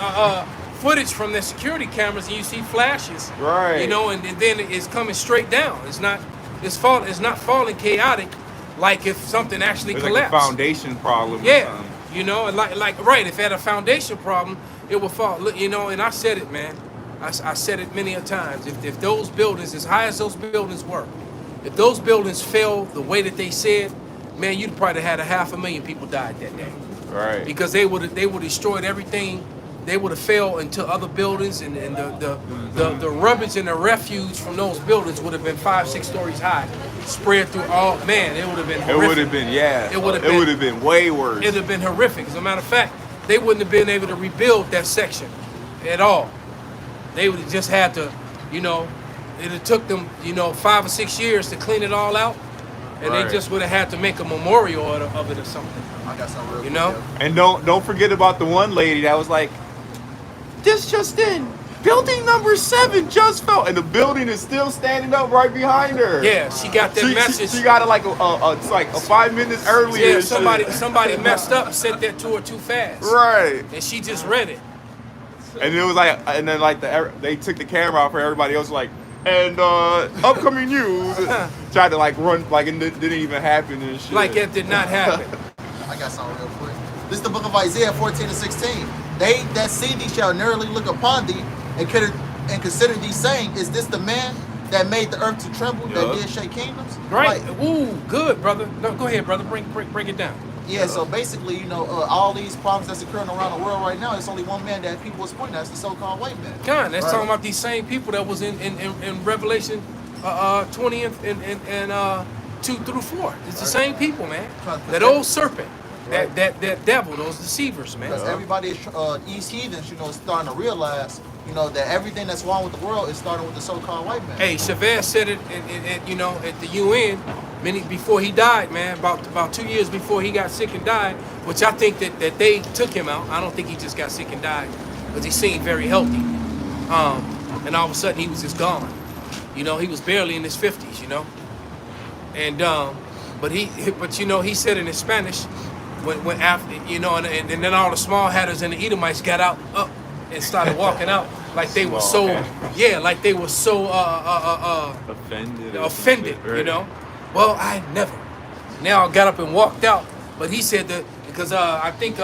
footage from their security cameras, and you see flashes. Right. You know, and then it's coming straight down. It's not falling chaotic, like if something actually It's collapsed. like a foundation problem. Yeah. You know, and like right, if it had a foundation problem, it would fall. Look, you know, and I said it, man. I said it many a times. If those buildings, as high as those buildings were, if those buildings fell the way that they said, man, you'd probably had 500,000 people died that day. Right. Because they would have destroyed everything. They would have fell into other buildings, and the rubbish and the refuse from those buildings would have been 5-6 stories high, spread through all. Man, it would have been horrific. It would have been, yeah. It would have been way worse. It would have been horrific. As a matter of fact, they wouldn't have been able to rebuild that section at all. They would have just had to, you know, it have took them, you know, 5 or 6 years to clean it all out, and Right. they just would have had to make a memorial of it or something. I got something real You quick, know? yo. And don't forget about the one lady that was like, this just in, building number 7 just fell, and the building is still standing up right behind her. Yeah, she got that message. She got it like it's like 5 minutes earlier. Yeah, and shit. somebody messed up and sent that to her too fast. Right. And she just read it. And it was like, and then like they took the camera off her. Everybody else was like, and upcoming news. Tried to like run, like it didn't even happen and shit. Like it did not happen. I got something real quick. This is the book of Isaiah 14-16. They that see thee shall narrowly look upon thee and consider thee, saying, is this the man that made the earth to tremble, that did shake kingdoms? Right. Like, Ooh, good, brother. No, go ahead, brother. Break it down. yeah, so basically, you know, all these problems that's occurring around the world right now, it's only one man that people was pointing at, that's the so-called white man. Con, that's Right. talking about these same people that was in Revelation 20 and 2 through 4. It's the same people, man. That old serpent, that devil, those deceivers, man. Because everybody, East heathens, you know, is starting to realize, you know, that everything that's wrong with the world is starting with the so-called white man. Hey, Chavez said it, you know, at the UN, before he died, man. About 2 years before he got sick and died, which I think that they took him out. I don't think he just got sick and died, because he seemed very healthy. And all of a sudden he was just gone. You know, he was barely in his 50s. You know, and but you know, he said in his Spanish, when after, you know, and then all the small hatters and the Edomites got up and started walking out like they were so, like they were so offended, you know. Well, I never. Now I got up and walked out, but he said that because I think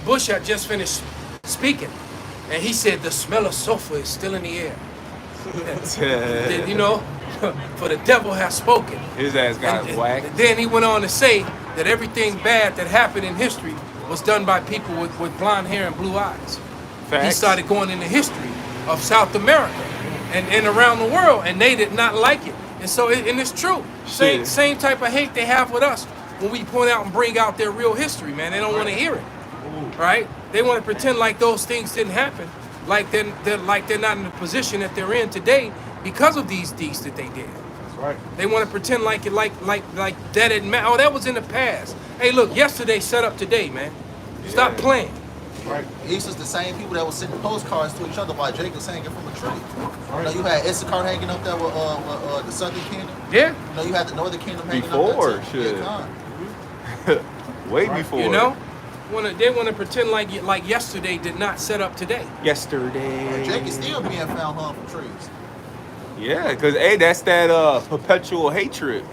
Bush had just finished speaking, and he said the smell of sulfur is still in the air. Then, you know, for the devil has spoken. His ass got whacked. And then he went on to say that everything bad that happened in history was done by people with blonde hair and blue eyes. Facts. He started going into history of South America and around the world, and they did not like it. And so, and it's true. Same type of hate they have with us when we point out and bring out their real history, man. They don't want to hear it, right? They want to pretend like those things didn't happen, like they're not in the position that they're in today because of these deeds that they did. That's right. They want to pretend like it, like that didn't matter. Oh, that was in the past. Hey, look, yesterday set up today, man. Stop playing. Right. These was the same people that was sending postcards to each other while Jacob was hanging from a tree. You know, you had Issachar hanging up there with the Southern Kingdom. Yeah. You know, you had the Northern Kingdom hanging Before, up there too. shit. Yeah, Way before. You know, they want to pretend like yesterday did not set up today. Yesterday. Jake is still being found hung from trees. Yeah, because, hey, that's that perpetual hatred,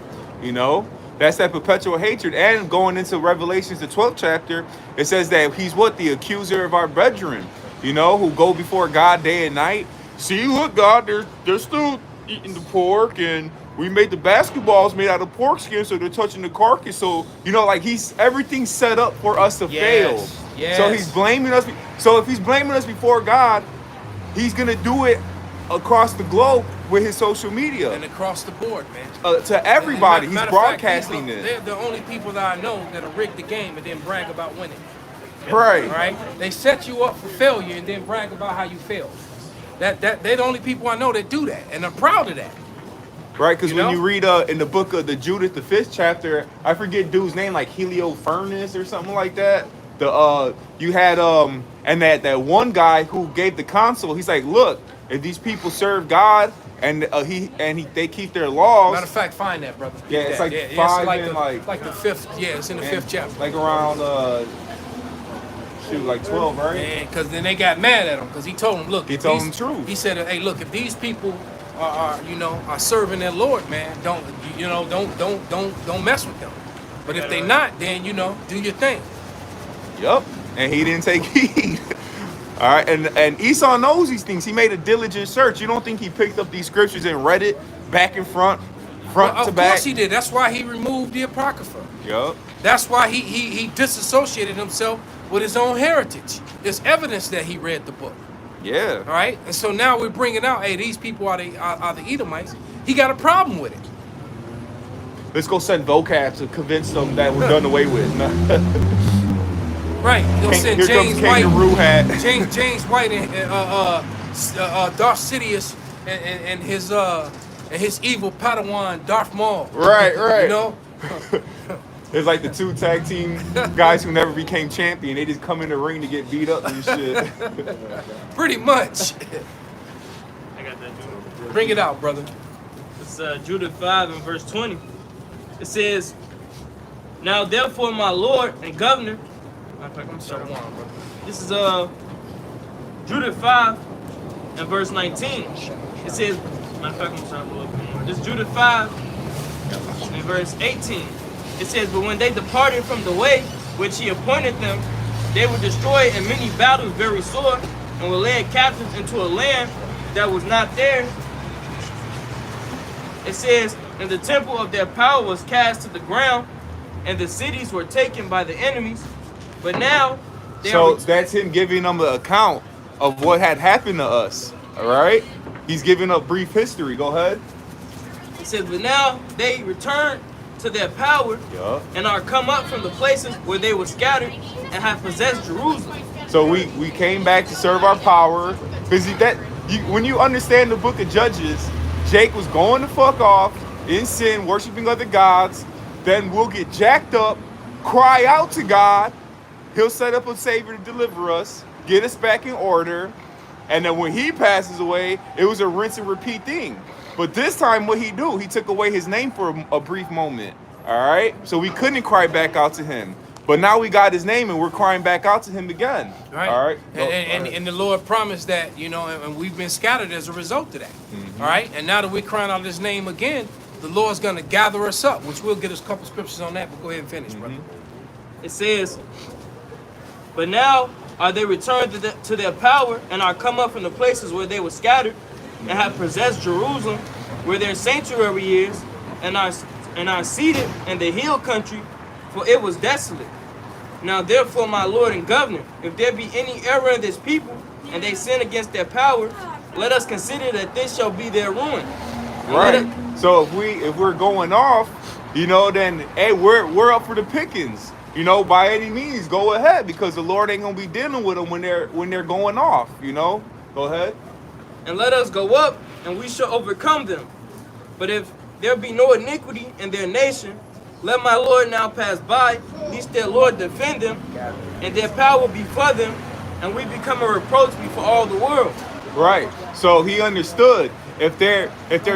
you know? That's that perpetual hatred. And going into Revelations, the 12th chapter, it says that he's what? The accuser of our brethren, you know, who go before God day and night. See, look, God, they're still eating the pork, and we made the basketballs made out of pork skin, so they're touching the carcass. So, you know, like everything's set up for us to fail. Yes. So he's blaming us. So if he's blaming us before God, he's going to do it across the globe with his social media. And across the board, man. To everybody, Matter he's of fact, broadcasting this. They're the only people that I know that'll rig the game and then brag about winning. Right. Right? They set you up for failure and then brag about how you failed. They're the only people I know that do that, and I'm proud of that. Right, because You when know? you read in the book of the Judith, the 5th chapter, I forget dude's name, like Heliopharnus or something like that. You had and that one guy who gave the counsel. He's like, look, if these people serve God and they keep their laws. Matter of fact, find that, brother. Yeah, it's that. like five it's and like the fifth. Yeah, it's in the fifth chapter. Like around like 12, right? Because then they got mad at him because he told them, look, He told them the truth. He said, hey, look, if these people are serving their Lord, man, don't mess with them. But if they not, then do your thing. Yep. And he didn't take heed. All right, and Esau knows these things. He made a diligent search. You don't think he picked up these scriptures and read it back and front to back? Of course he did. That's why he removed the Apocrypha. Yep. That's why he disassociated himself with his own heritage. There's evidence that he read the book. Yeah. All right, and so now we're bringing out, hey, these people are the Edomites. He got a problem with it. Let's go send vocab to convince them that we're done away with. Right, he'll send Here James comes Kangaroo Hat. James White and Darth Sidious and his evil Padawan Darth Maul. Right. You know. It's like the two tag team guys who never became champion. They just come in the ring to get beat up and shit. Pretty much. I got that, Judah. Bring it out, brother. It's Judah 5 and verse 20. It says, now therefore my Lord and governor. I'm sorry. This is Judah 5 and verse 19. It says, matter of fact, I'm sorry, a little bit more. This is Judah 5 and verse 18. It says, but when they departed from the way which he appointed them, they were destroyed in many battles very sore, and were led captives into a land that was not theirs. It says, and the temple of their power was cast to the ground, and the cities were taken by the enemies. But now, that's him giving them an account of what had happened to us. All right, he's giving a brief history. Go ahead. It says, but now they return to their power, and are come up from the places where they were scattered, and have possessed Jerusalem. So we came back to serve our power, because when you understand the book of Judges, Jake was going to fuck off in sin, worshiping other gods. Then we'll get jacked up, cry out to God. He'll set up a savior to deliver us, get us back in order, and then when he passes away, it was a rinse and repeat thing. But this time, what he do? He took away his name for a brief moment. All right, so we couldn't cry back out to him. But now we got his name, and we're crying back out to him again. Right. All right. And the Lord promised that, and we've been scattered as a result of that. Mm-hmm. All right. And now that we're crying out his name again, the Lord's going to gather us up, which we'll get us a couple scriptures on that. But go ahead and finish, brother. It says, but now are they returned to their power, and are come up from the places where they were scattered, and have possessed Jerusalem, where their sanctuary is, and are seated in the hill country, for it was desolate. Now therefore, my Lord and governor, if there be any error in this people, and they sin against their power, let us consider that this shall be their ruin. Right. So if we're going off, then hey, we're up for the pickings. By any means, go ahead, because the Lord ain't gonna be dealing with them when they're going off. Go ahead. And let us go up, and we shall overcome them. But if there be no iniquity in their nation, let my Lord now pass by, lest their Lord defend them, and their power be for them, and we become a reproach before all the world. Right. So he understood if they're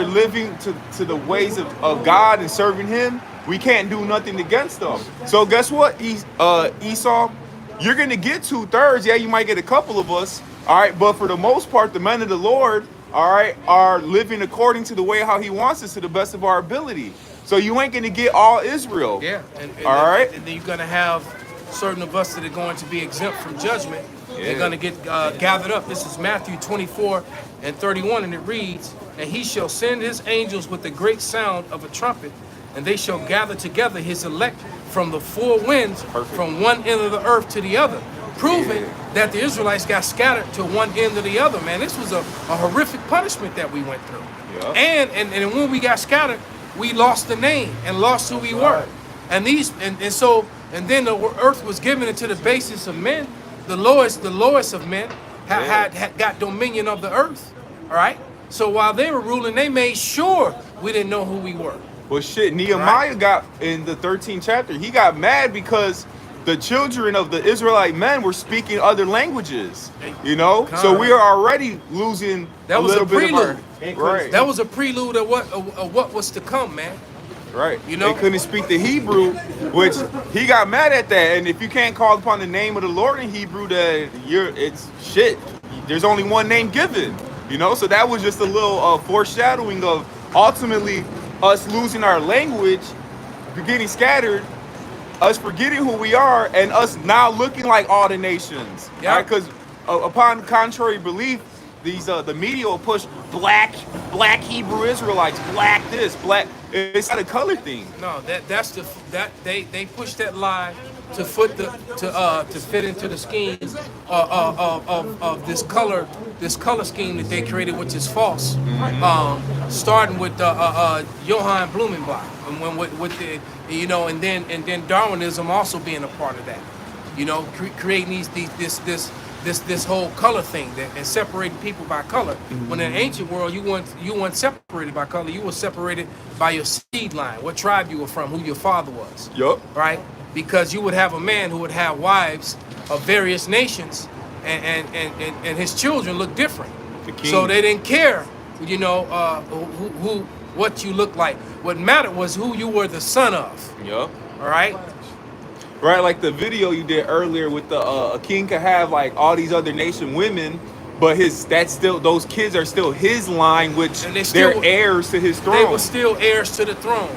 living to the ways of God and serving him, we can't do nothing against them. So guess what, Esau? You're going to get 2/3. Yeah, you might get a couple of us. All right. But for the most part, the men of the Lord, all right, are living according to the way how he wants us to the best of our ability. So you ain't going to get all Israel. Yeah. All right. And then you're going to have certain of us that are going to be exempt from judgment. Yeah. They're going to get gathered up. This is Matthew 24 and 31, and it reads, and he shall send his angels with the great sound of a trumpet, and they shall gather together his elect from the four winds, from one end of the earth to the other, proving that the Israelites got scattered to one end or the other. Man, this was a horrific punishment that we went through. Yeah. And when we got scattered, we lost the name and lost who we were. And then the earth was given into the basis of men. The lowest of men had got dominion of the earth. All right. So while they were ruling, they made sure we didn't know who we were. Well, shit, Nehemiah got in the 13th chapter. He got mad because the children of the Israelite men were speaking other languages. You know, so we are already losing That a was little a bit of our prelude. right. That was a prelude of what was to come, man. Right. You know? They couldn't speak the Hebrew, which he got mad at that. And if you can't call upon the name of the Lord in Hebrew, that it's shit. There's only one name given. You know, so that was just a little foreshadowing of ultimately us losing our language, getting scattered, us forgetting who we are, and us now looking like all the nations. Yeah. Right? Because upon contrary belief, these the media will push black Hebrew Israelites, black this, black. It's not a color thing. No, they push that lie to fit into the scheme of this color scheme that they created, which is false. Starting with Johann Blumenbach, and with the and then Darwinism also being a part of that. You know, creating this whole color thing and separating people by color. When in the ancient world you weren't separated by color, you were separated by your seed line, what tribe you were from, who your father was. Yup. Right? Because you would have a man who would have wives of various nations, and his children look different. So they didn't care, what you look like. What mattered was who you were the son of. Yup. All right. Right, like the video you did earlier with the a king could have like all these other nation women, but those kids are still his line, which they're heirs to his throne. They were still heirs to the throne,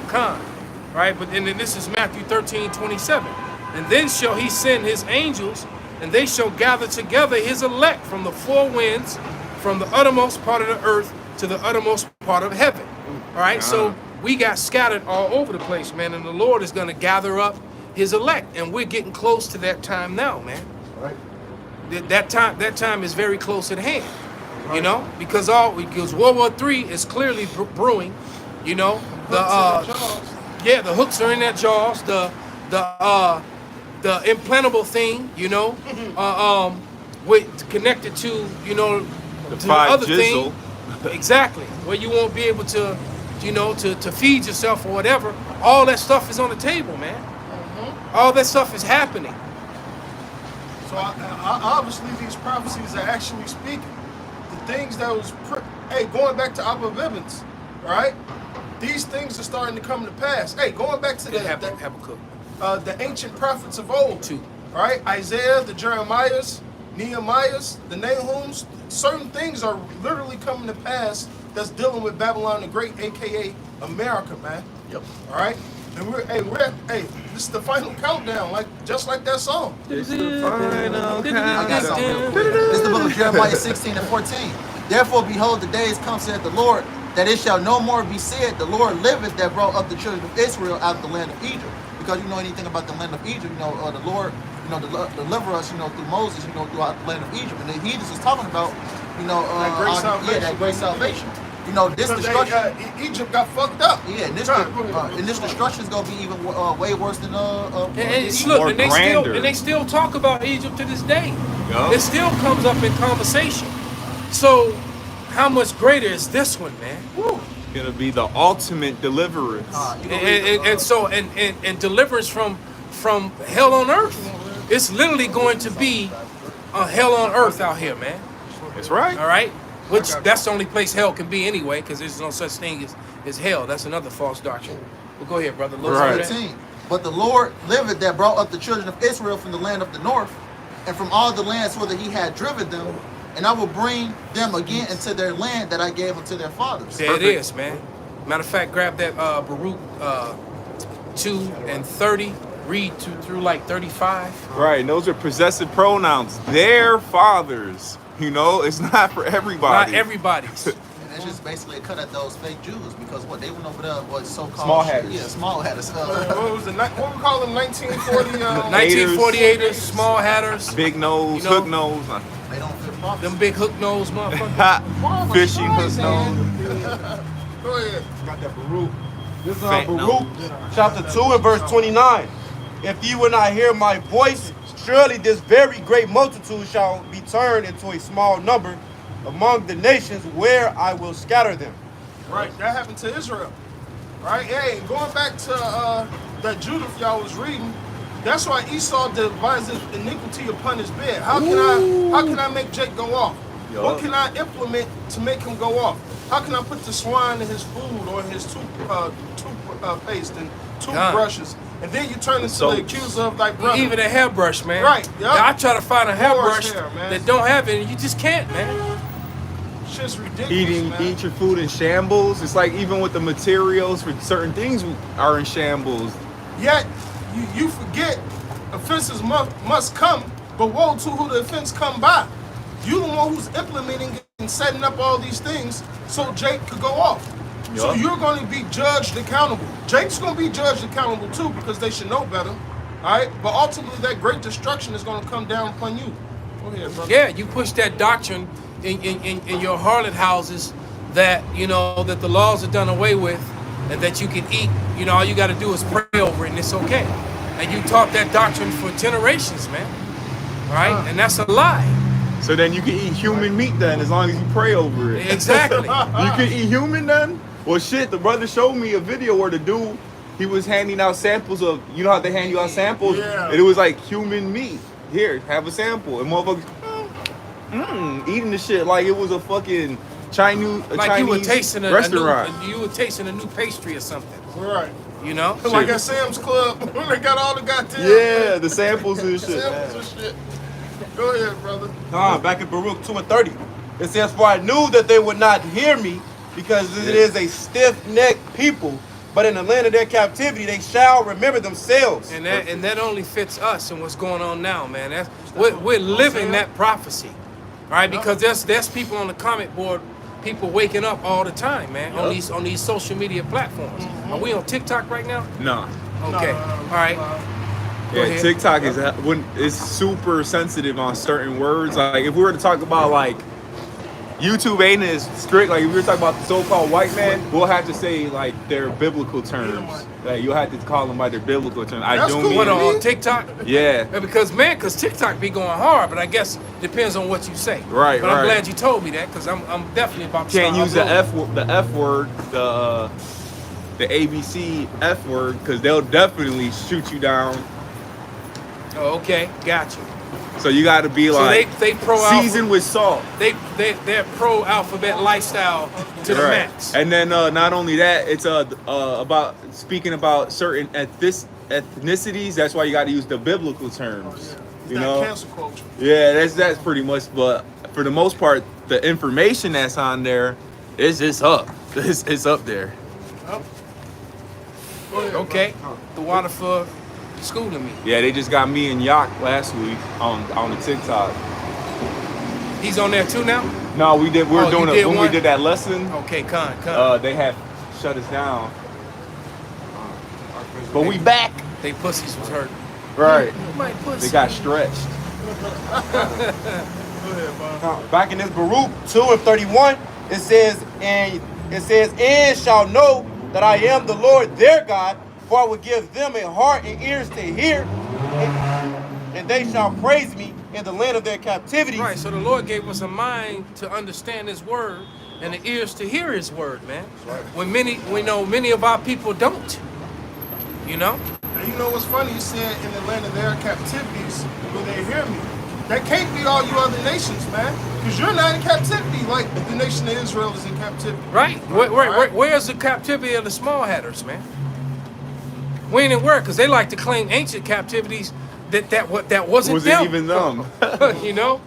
right? But and then this is Matthew 13:27. And then shall he send his angels, and they shall gather together his elect from the four winds, from the uttermost part of the earth to the uttermost part of heaven. All right, so we got scattered all over the place, man, and the Lord is going to gather up his elect, and we're getting close to that time now, man. Right. That time is very close at hand. Right. You know, because World War III is clearly brewing. You know, the hooks are in their jaws. The implantable thing, with connected to the other thing. Exactly, where you won't be able to, to feed yourself or whatever. All that stuff is on the table, man. All that stuff is happening. So obviously these prophecies are actually speaking. The things that was, going back to Abba Bibbins, right? These things are starting to come to pass. Hey, going back to the ancient prophets of old, too. Right? Isaiah, the Jeremiahs, Nehemiahs, the Nahums, certain things are literally coming to pass that's dealing with Babylon the Great, aka America, man. Yep. All right? And this is the final countdown, just like that song. It's the final countdown. This is the book of Jeremiah 16:14. Therefore, behold, the days come, saith the Lord, that it shall no more be said, the Lord liveth that brought up the children of Israel out of the land of Egypt. Because you know anything about the land of Egypt, the Lord, deliver us, through Moses, throughout the land of Egypt. And the heathens is talking about, that great salvation. This destruction. Egypt got fucked up. Yeah, and this destruction is gonna be even way worse than and they still talk about Egypt to this day. Yep. It still comes up in conversation. So, how much greater is this one, man? Woo. Gonna be the ultimate deliverance, and deliverance from hell on earth. It's literally going to be a hell on earth out here, man. That's right. All right. Which that's the only place hell can be anyway, because there's no such thing as hell. That's another false doctrine. Well, go ahead, brother. Right. 13. But the Lord liveth that brought up the children of Israel from the land of the north, and from all the lands whither he had driven them, and I will bring them again into their land that I gave unto their fathers. There it is, man. Matter of fact, grab that Baruch 2 and 30. Read through like 35. Right, and those are possessive pronouns. Their fathers. It's not for everybody. Not everybody's. And it's just basically a cut at those fake Jews, because what they went over there was so-called small hatters. Yeah, small hatters. What was what we call them? 1940. 1948ers, small hatters, big nose, hook nose. They don't fit prophets. Them big hook nose motherfuckers. Fishing hook nose. Go ahead. Got that Baruch. This is Baruch, chapter 2 and verse 29. If ye will not hear my voice, surely this very great multitude shall be turned into a small number among the nations where I will scatter them. Right, that happened to Israel. Right, hey, going back to that Judith y'all was reading, That's why Esau devises iniquity upon his bed. How can I make Jake go off? Yup. What can I implement to make him go off? How can I put the swine in his food or his toothpaste and toothbrushes? And then you turn into the accuser of thy brother. Even a hairbrush, man. Right, yup. I try to find a hairbrush hair, man. that don't have it, and you just can't, man. Shit's ridiculous, man. Eat your food in shambles. It's like even with the materials for certain things are in shambles. Yet you forget offenses must come, but woe to who the offense come by. You the one who's implementing and setting up all these things so Jake could go off. Yup. So you're going to be judged accountable. Jake's going to be judged accountable too because they should know better. All right, but ultimately that great destruction is going to come down upon you. Go ahead, brother. Yeah, you push that doctrine in your harlot houses that, you know, that the laws are done away with and that you can eat. You know, all you got to do is pray over it and it's okay. And you taught that doctrine for generations, man. Right? And that's a lie. So then you can eat human meat then, as long as you pray over it. Exactly. You can eat human then? Well, shit, the brother showed me a video where the dude, he was handing out samples of, you know how they hand you out samples? Yeah. And it was like human meat. Here, have a sample. And motherfuckers, eating the shit like it was a fucking Chinese You were tasting restaurant. you were tasting a new pastry or something. Right. You know? Like at Sam's Club, they got all the goddamn Yeah, the samples and shit. samples and shit. Go ahead, brother. Back in Baruch 2:30, it says, "For I knew that they would not hear me, because it is a stiff-necked people. But in the land of their captivity, they shall remember themselves." And that only fits us and what's going on now, man. We're living that prophecy, right? Because there's people on the comment board, people waking up all the time, man, on these social media platforms. Are we on TikTok right now? No. Okay, all right. Go Yeah, ahead. TikTok is super sensitive on certain words. Like if we were to talk about like YouTube ain't as strict. Like if we were talking about the so-called white man, we'll have to say like their biblical terms. Like you'll have to call them by their biblical terms. I That's don't cool. mean What on TikTok? Yeah. Because TikTok be going hard, but I guess depends on what you say. Right, But I'm right. glad you told me that because I'm definitely about to Can't start use the uploading. F word, the ABC F word, because they'll definitely shoot you down. Oh, okay, got you. So you got to be So like they pro seasoned with salt. they're pro alphabet lifestyle to the Right. max. And then not only that, it's about speaking about certain ethnicities. That's why you got to use the biblical terms. It's You that know? cancel culture. Yeah, that's pretty much. But for the most part, the information that's on there is up. It's up there. Yep. Go ahead, Okay, the water for schooling me. Yeah, they just got me and Yak last week on the TikTok. He's on there too now. No, we did. We were Oh, doing you did when one? we did that lesson. Okay, con. They had shut us down, but we back. They pussies was hurt. Right. My pussy. They got stretched. Back in this Baruch 2:31, it says, and shall know that I am the Lord their God, for I will give them a heart and ears to hear, and they shall praise me in the land of their captivity. Right, so the Lord gave us a mind to understand His word and the ears to hear His word, man. Right. When many of our people don't, you know. And you know what's funny? You said in the land of their captivities, will they hear me? That can't be all you other nations, man. Because you're not in captivity like the nation of Israel is in captivity. Right? Where's the captivity of the small hatters, man? We ain't in where, because they like to claim ancient captivities that wasn't them. even them. You know?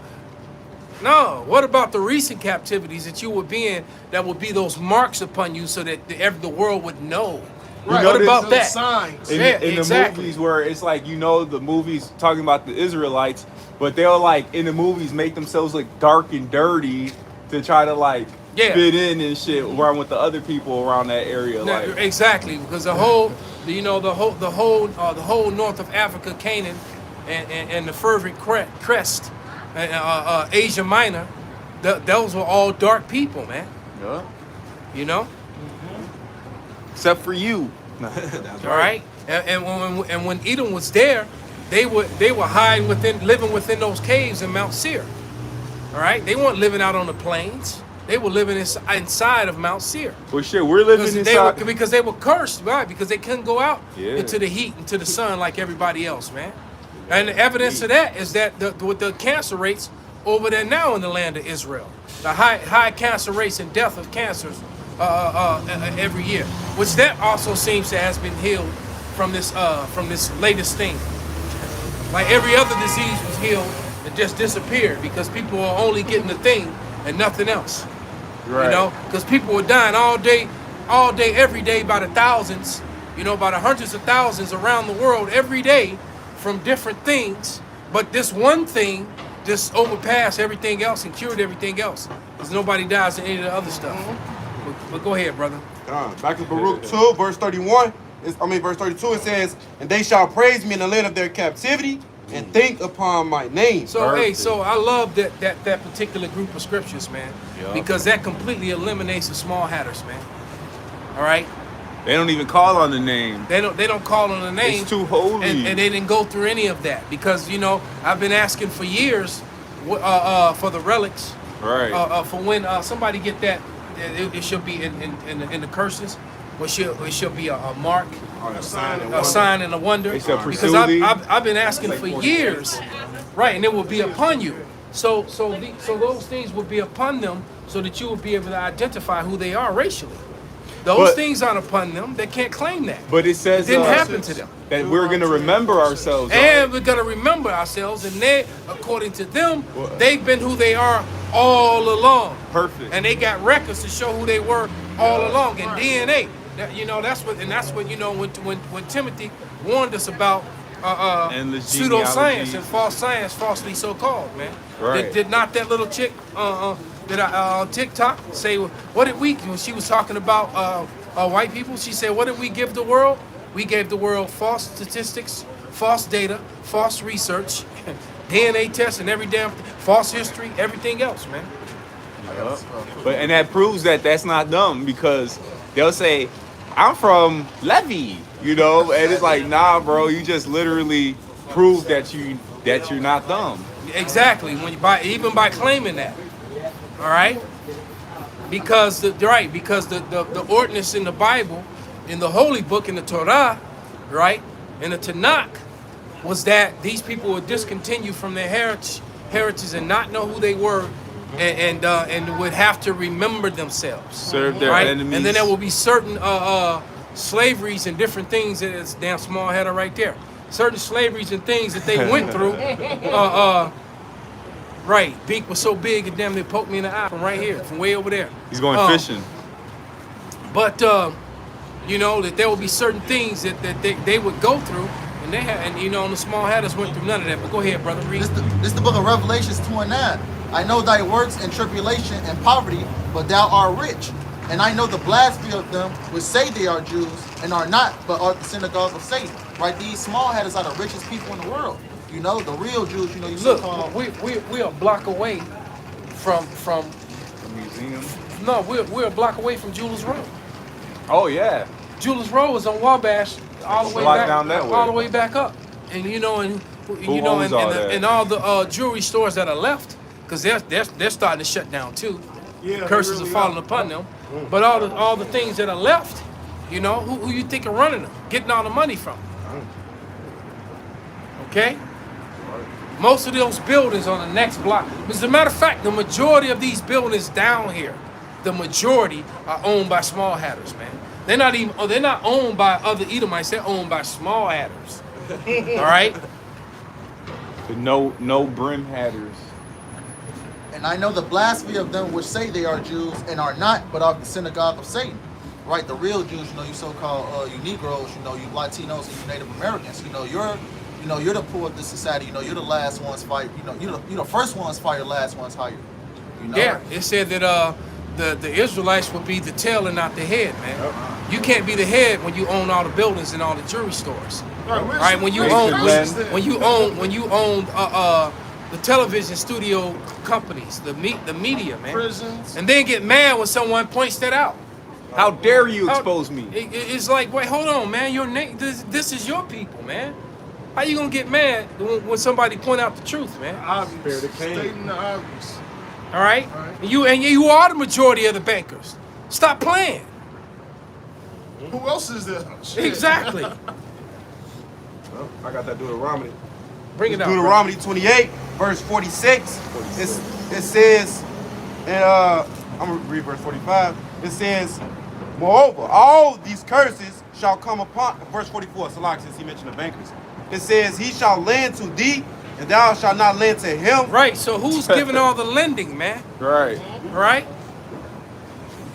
No. What about the recent captivities that you would be in that would be those marks upon you so that the world would know? Right. What about Those that? signs. In, Yeah, in exactly. the movies where it's like, you know, the movies talking about the Israelites, but they'll like in the movies make themselves look dark and dirty to try to like fit in and shit around with the other people around that area. No, Like exactly, because the whole north of Africa, Canaan, and the fervent crest, Asia Minor, those were all dark people, man. yeah. You know. Except for you. That's All right, and when Edom was there, they were living within those caves in Mount Seir. All right, they weren't living out on the plains. They were living inside of Mount Seir. Well, shit, we're living inside. Because they were cursed, right? Because they couldn't go out Yeah. into the heat, into the sun like everybody else, man. And the evidence of that is that with the cancer rates over there now in the land of Israel, the high cancer rates and death of cancers every year, which that also seems to has been healed from this latest thing. Like every other disease was healed and just disappeared because people are only getting the thing and nothing else. Right. You know, because people were dying all day, every day by the thousands, you know, by the hundreds of thousands around the world every day from different things. But this one thing just overpassed everything else and cured everything else because nobody dies in any of the other stuff. But go ahead, brother. Back to Baruch 2, verse 31. Verse 32, it says, and they shall praise me in the land of their captivity and think upon my name. So, Perfect. so I love that particular group of scriptures, man, because that completely eliminates the small hatters, man. All right? They don't even call on the name. They don't call on the name. It's too holy. And they didn't go through any of that because, you know, I've been asking for years for the relics. Right. For when somebody get that, it should be in the curses. It should be a mark, a sign and a wonder. They shall Because pursue thee. I've been asking for years, right? And it will be upon you. So those things will be upon them, so that you will be able to identify who they are racially. Those things aren't upon them. They can't claim that. But it says It didn't happen to them. that we're going to remember ourselves. And we're gonna remember ourselves, and they, according to them, they've been who they are all along. Perfect. And they got records to show who they were all along, and DNA. You know, that's what you know when Timothy warned us about Endless pseudoscience genealogy. and false science, falsely so called, man. Right. Did not that little chick on TikTok say, what did we, when she was talking about white people, she said, what did we give the world? We gave the world false statistics, false data, false research, DNA tests, and every damn false history, everything else, man. And that proves that that's not dumb, because they'll say, I'm from Levy, you know, and it's like, nah, bro, you just literally proved that you're not dumb. Exactly. Even by claiming that, all right, because the ordinance in the Bible, in the Holy Book, in the Torah, right, in the Tanakh, was that these people would discontinue from their heritage and not know who they were, and would have to remember themselves, Serve their right? enemies. And then there will be certain slaveries and different things. It's damn small header right there. Certain slaveries and things that they went through. Right, beak was so big and damn they poked me in the eye from right here, from way over there. He's going fishing. But you know that there will be certain things that they would go through, and they had, and you know, and the small hatters went through none of that. But go ahead, brother, read. This is the book of Revelations 2:9. I know thy works and tribulation and poverty, but thou art rich. And I know the blasphemy of them which say they are Jews and are not, but are the synagogue of Satan. Right? These small hatters are the richest people in the world. You know, the real Jews, you know, you Look, so-called. we are a block away from The museum. no, we're a block away from Jewelers Road. Oh, yeah. Jewelers Road is on Wabash all the way Block back down that way. all the way back up. And you know, and Who you know, owns all that? and all the jewelry stores that are left, because they're starting to shut down too. Yeah, Curses they are really falling are. upon them. But all the things that are left, you know, who you think are running them, getting all the money from? Okay? Most of those buildings on the next block. As a matter of fact, the majority of these buildings down here, the majority are owned by small hatters, man. They're not owned by other Edomites, they're owned by small hatters. All right? The no brim hatters. And I know the blasphemy of them which say they are Jews and are not, but are the synagogue of Satan. Right? The real Jews, you know, you so-called you Negroes, you know, you Latinos and you Native Americans. You know, you're the poor of the society. You know, you're the last ones fight. You know, you're the first ones fired, last ones hired. You know? Yeah, it said that the Israelites would be the tail and not the head, man. You can't be the head when you own all the buildings and all the jewelry stores. All Right? When you own the television studio companies, the media, man. Prisons. And then get mad when someone points that out. How dare you expose me? It's like, wait, hold on, man. This is your people, man. How you gonna get mad when somebody point out the truth, man? Obvious. Spirit of Cain. Stating the obvious. All right? You are the majority of the bankers. Stop playing. Who else is there? Shit. Exactly. Well, I got that Deuteronomy. Bring it out. Deuteronomy 28, verse 46. It says, and I'm gonna read verse 45. It says, moreover, all these curses shall come upon, verse 44, Salak, since he mentioned the bankers. It says, he shall lend to thee, and thou shalt not lend to him. Right, so who's giving all the lending, man? Right. Right?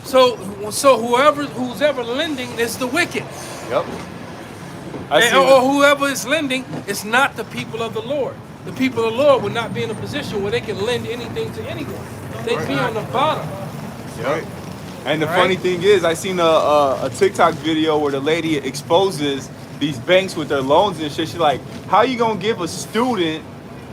So who's ever lending is the wicked. Yep. Or whoever is lending is not the people of the Lord. The people of the Lord would not be in a position where they can lend anything to anyone. They'd be on the bottom. Yep. And the funny thing is, I seen a TikTok video where the lady exposes these banks with their loans and shit. She's like, how you gonna give a student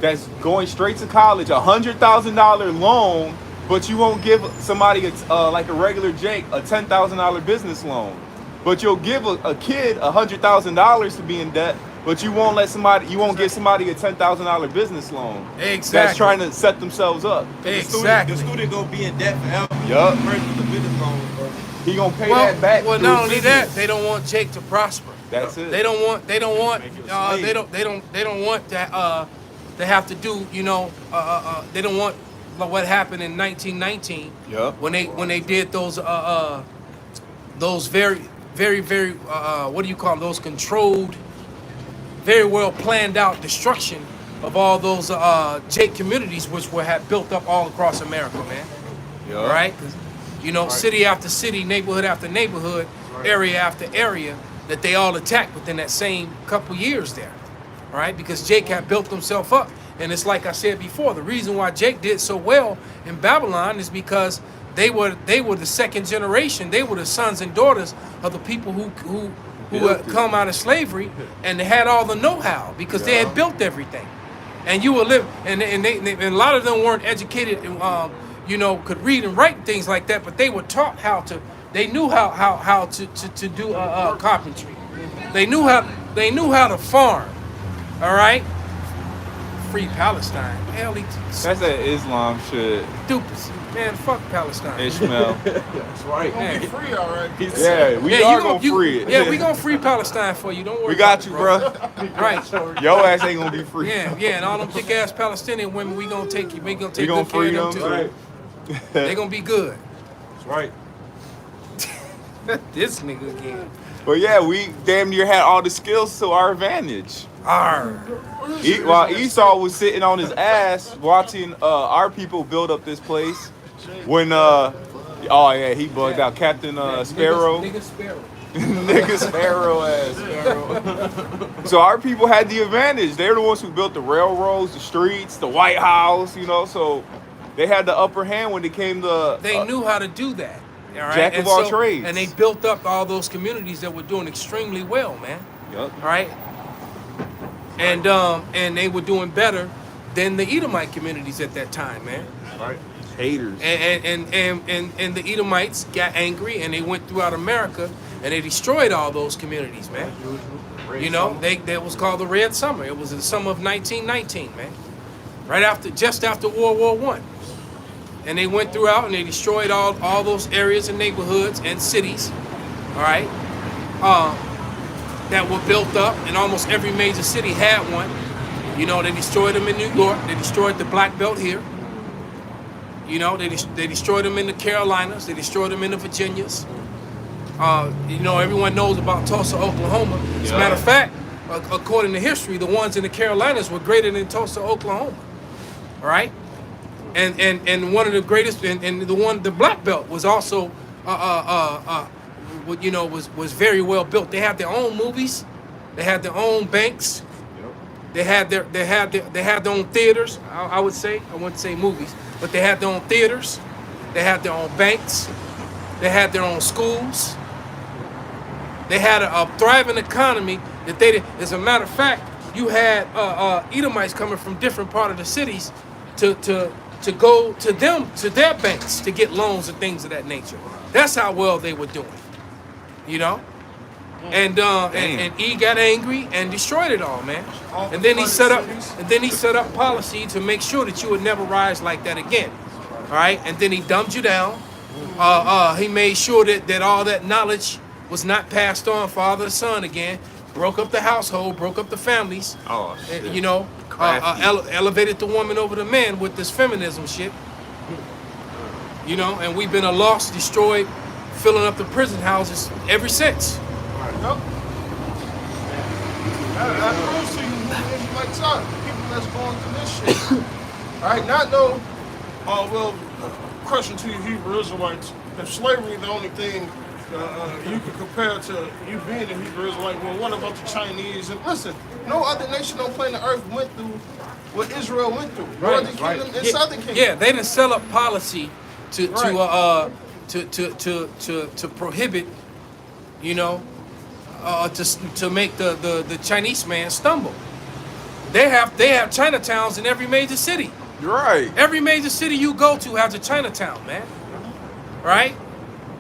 that's going straight to college $100,000 loan, but you won't give somebody like a regular Jake a $10,000 business loan? But you'll give a kid $100,000 to be in debt, but you won't give somebody a $10,000 business loan. Exactly. That's trying to set themselves up. Exactly. The student gonna be in debt forever. Yup. Versus the business loan, bro. He gonna pay that back. Well, through not only that, business. they don't want Jake to prosper. That's it. They don't want Make you a slave. they don't want that they have to do, they don't want what happened in 1919 Yup. when they did those very what do you call them, those controlled, very well planned out destruction of all those Jake communities which had built up all across America, man. Yup. Right? 'Cause, city after city, neighborhood after neighborhood, area after area, that they all attacked within that same couple years there. Right? Because Jake had built himself up. And it's like I said before, the reason why Jake did so well in Babylon is because they were the second generation. They were the sons and daughters of the people who had come out of slavery, and they had all the know-how because they had built everything. And you will live, and a lot of them weren't educated, could read and write and things like that, but they were taught how to. They knew how to do carpentry. They knew how to farm. All right. Free Palestine. Hell, That's that Islam shit. stupid. Man, fuck Palestine. Ishmael. That's right. Gonna be free, all right. Yeah, we are gonna free it. Yeah, we gonna free Palestine for you. Don't worry. We got about you, it, bro. Right. Your ass ain't gonna be free. Yeah, and all them thick ass Palestinian women, we gonna take you. We gonna take We gonna good care free of them them too. too. They gonna be good. That's right. This nigga again. But yeah, we damn near had all the skills to our advantage. Arr. While Esau was sitting on his ass watching our people build up this place, when he bugged out Captain Sparrow. Nigga Sparrow. Nigga Sparrow ass. Sparrow. So our people had the advantage. They're the ones who built the railroads, the streets, the White House, so they had the upper hand when it came to They knew how to do that. All right? Jack of all trades. And they built up all those communities that were doing extremely well, man. Yup. All right. And they were doing better than the Edomite communities at that time, man. Right. Haters. And the Edomites got angry and they went throughout America and they destroyed all those communities, man. That was called the Red Summer. It was the summer of 1919, man. Just after World War I. And they went throughout and they destroyed all those areas and neighborhoods and cities, all right, that were built up, and almost every major city had one. They destroyed them in New York. They destroyed the Black Belt here. They destroyed them in the Carolinas. They destroyed them in the Virginias. Everyone knows about Tulsa, Oklahoma. As a matter of fact, according to history, the ones in the Carolinas were greater than Tulsa, Oklahoma. All right. And one of the greatest, and the Black Belt was also, was very well built. They had their own movies, they had their own banks, they had their own theaters. I wouldn't say movies, but they had their own theaters, they had their own banks, they had their own schools. They had a thriving economy that they did. As a matter of fact, you had Edomites coming from different part of the cities to go to their banks to get loans and things of that nature. That's how well they were doing, And E got angry and destroyed it all, man. And then he set up policy to make sure that you would never rise like that again. All All right, and then he dumbed you down. He made sure that all that knowledge was not passed on father to son again. Broke up the household, broke up the families. Oh shit. You know, elevated the woman over the man with this feminism shit. You know, and we've been a lost, destroyed, filling up the prison houses ever since. Yep. That proves to you, like son, people that's going through this shit. All right, not no, question to you Hebrew Israelites. If slavery the only thing you can compare to you being a Hebrew Israelite, well, what about the Chinese? And listen, no other nation on planet Earth went through what Israel went through. Northern Kingdom and Southern Kingdom. Yeah, they didn't sell up policy to prohibit, you know, to make the Chinese man stumble. They have Chinatowns in every major city. You're right. Every major city you go to has a Chinatown, man. Right?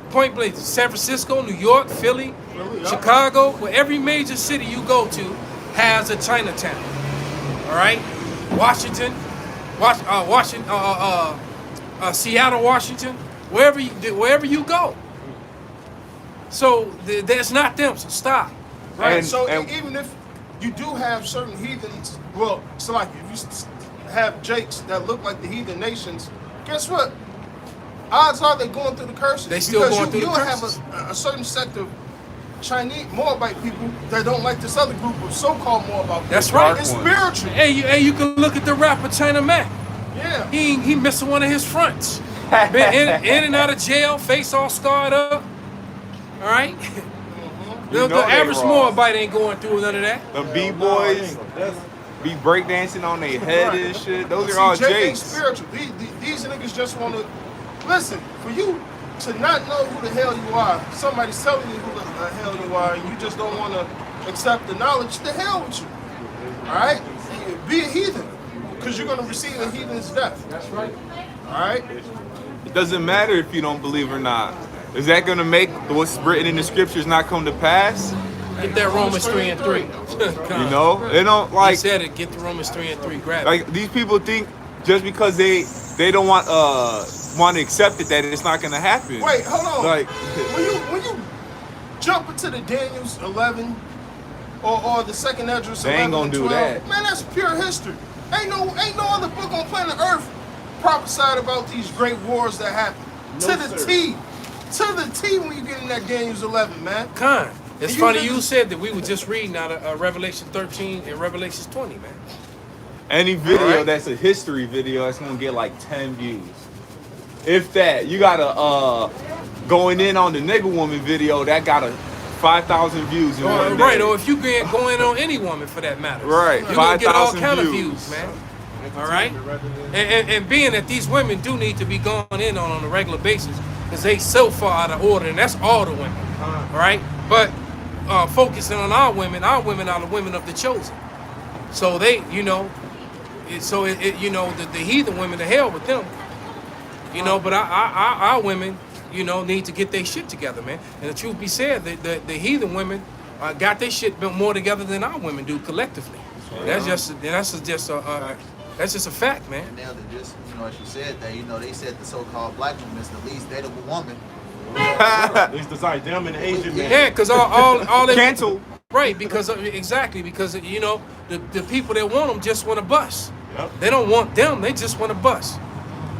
Point blank, San Francisco, New York, Philly, Chicago, where every major city you go to has a Chinatown. All right? Washington, Seattle, Washington, wherever you go. So that's not them. So stop. Right. And- So and- even if you do have certain heathens, well, so like if you have Jakes that look like the heathen nations, guess what? Odds are they're going through the curses. They still because going through the you'll have curses. a certain sect of Chinese Moabite people that don't like this other group of so-called Moabite people. That's right. It's Dark spiritual. Hey, you can look at the rapper China Mac. Yeah. He missing one of his fronts. Been in and out of jail, face all scarred up. All right. You The know they average wrong. Moabite ain't going through none of that. The B-boys be breakdancing on their head and shit. Those are all See, Jake ain't jakes. spiritual. These niggas just want to listen. For you to not know who the hell you are, somebody's telling you who the hell you are, and you just don't want to accept the knowledge. The hell with you. All right, be a heathen, because you're gonna receive a heathen's death. That's right. All right. It doesn't matter if you don't believe or not. Is that gonna make what's written in the scriptures not come to pass? Get that Romans 3 and 3. You know, they don't He like said it. Get the Romans 3 and 3. Grab it. like these people think just because they don't want to accept it that it's not gonna happen. Wait, hold on. Like when you jump into the Daniel's 11 or the second Esdras 11 They ain't gonna and do 12, that. man, that's pure history. Ain't no other book on planet Earth prophesied about these great wars that happened. No, to the sir. T. To the T when you get in that Daniel's 11, man. Con. It's You funny niggas- you said that. We were just reading out of Revelation 13 and Revelation 20, man. any video Alright. that's a history video that's gonna get like 10 views. If that, you gotta going in on the nigga woman video that got a 5,000 views in one day. Right, or if you go in on any woman for that matter. Right, You're gonna get all 5,000 kind of views. views, man. All right? And being that these women do need to be going in on a regular basis because they so far out of order, and that's all the women. All right? But focusing on our women are the women of the chosen. So they, you know, the heathen women, the hell with them. You know, but our women, you know, need to get their shit together, man. And the truth be said, the heathen women got their shit more together than our women do collectively. That's just a fact, man. And now that just, as you said that, they said the so-called black woman is the least dateable woman. At least besides them and the Asian man. Yeah, because all they Cancel. right because the people that want them just want to bust. Yep. They don't want them; they just want to bust.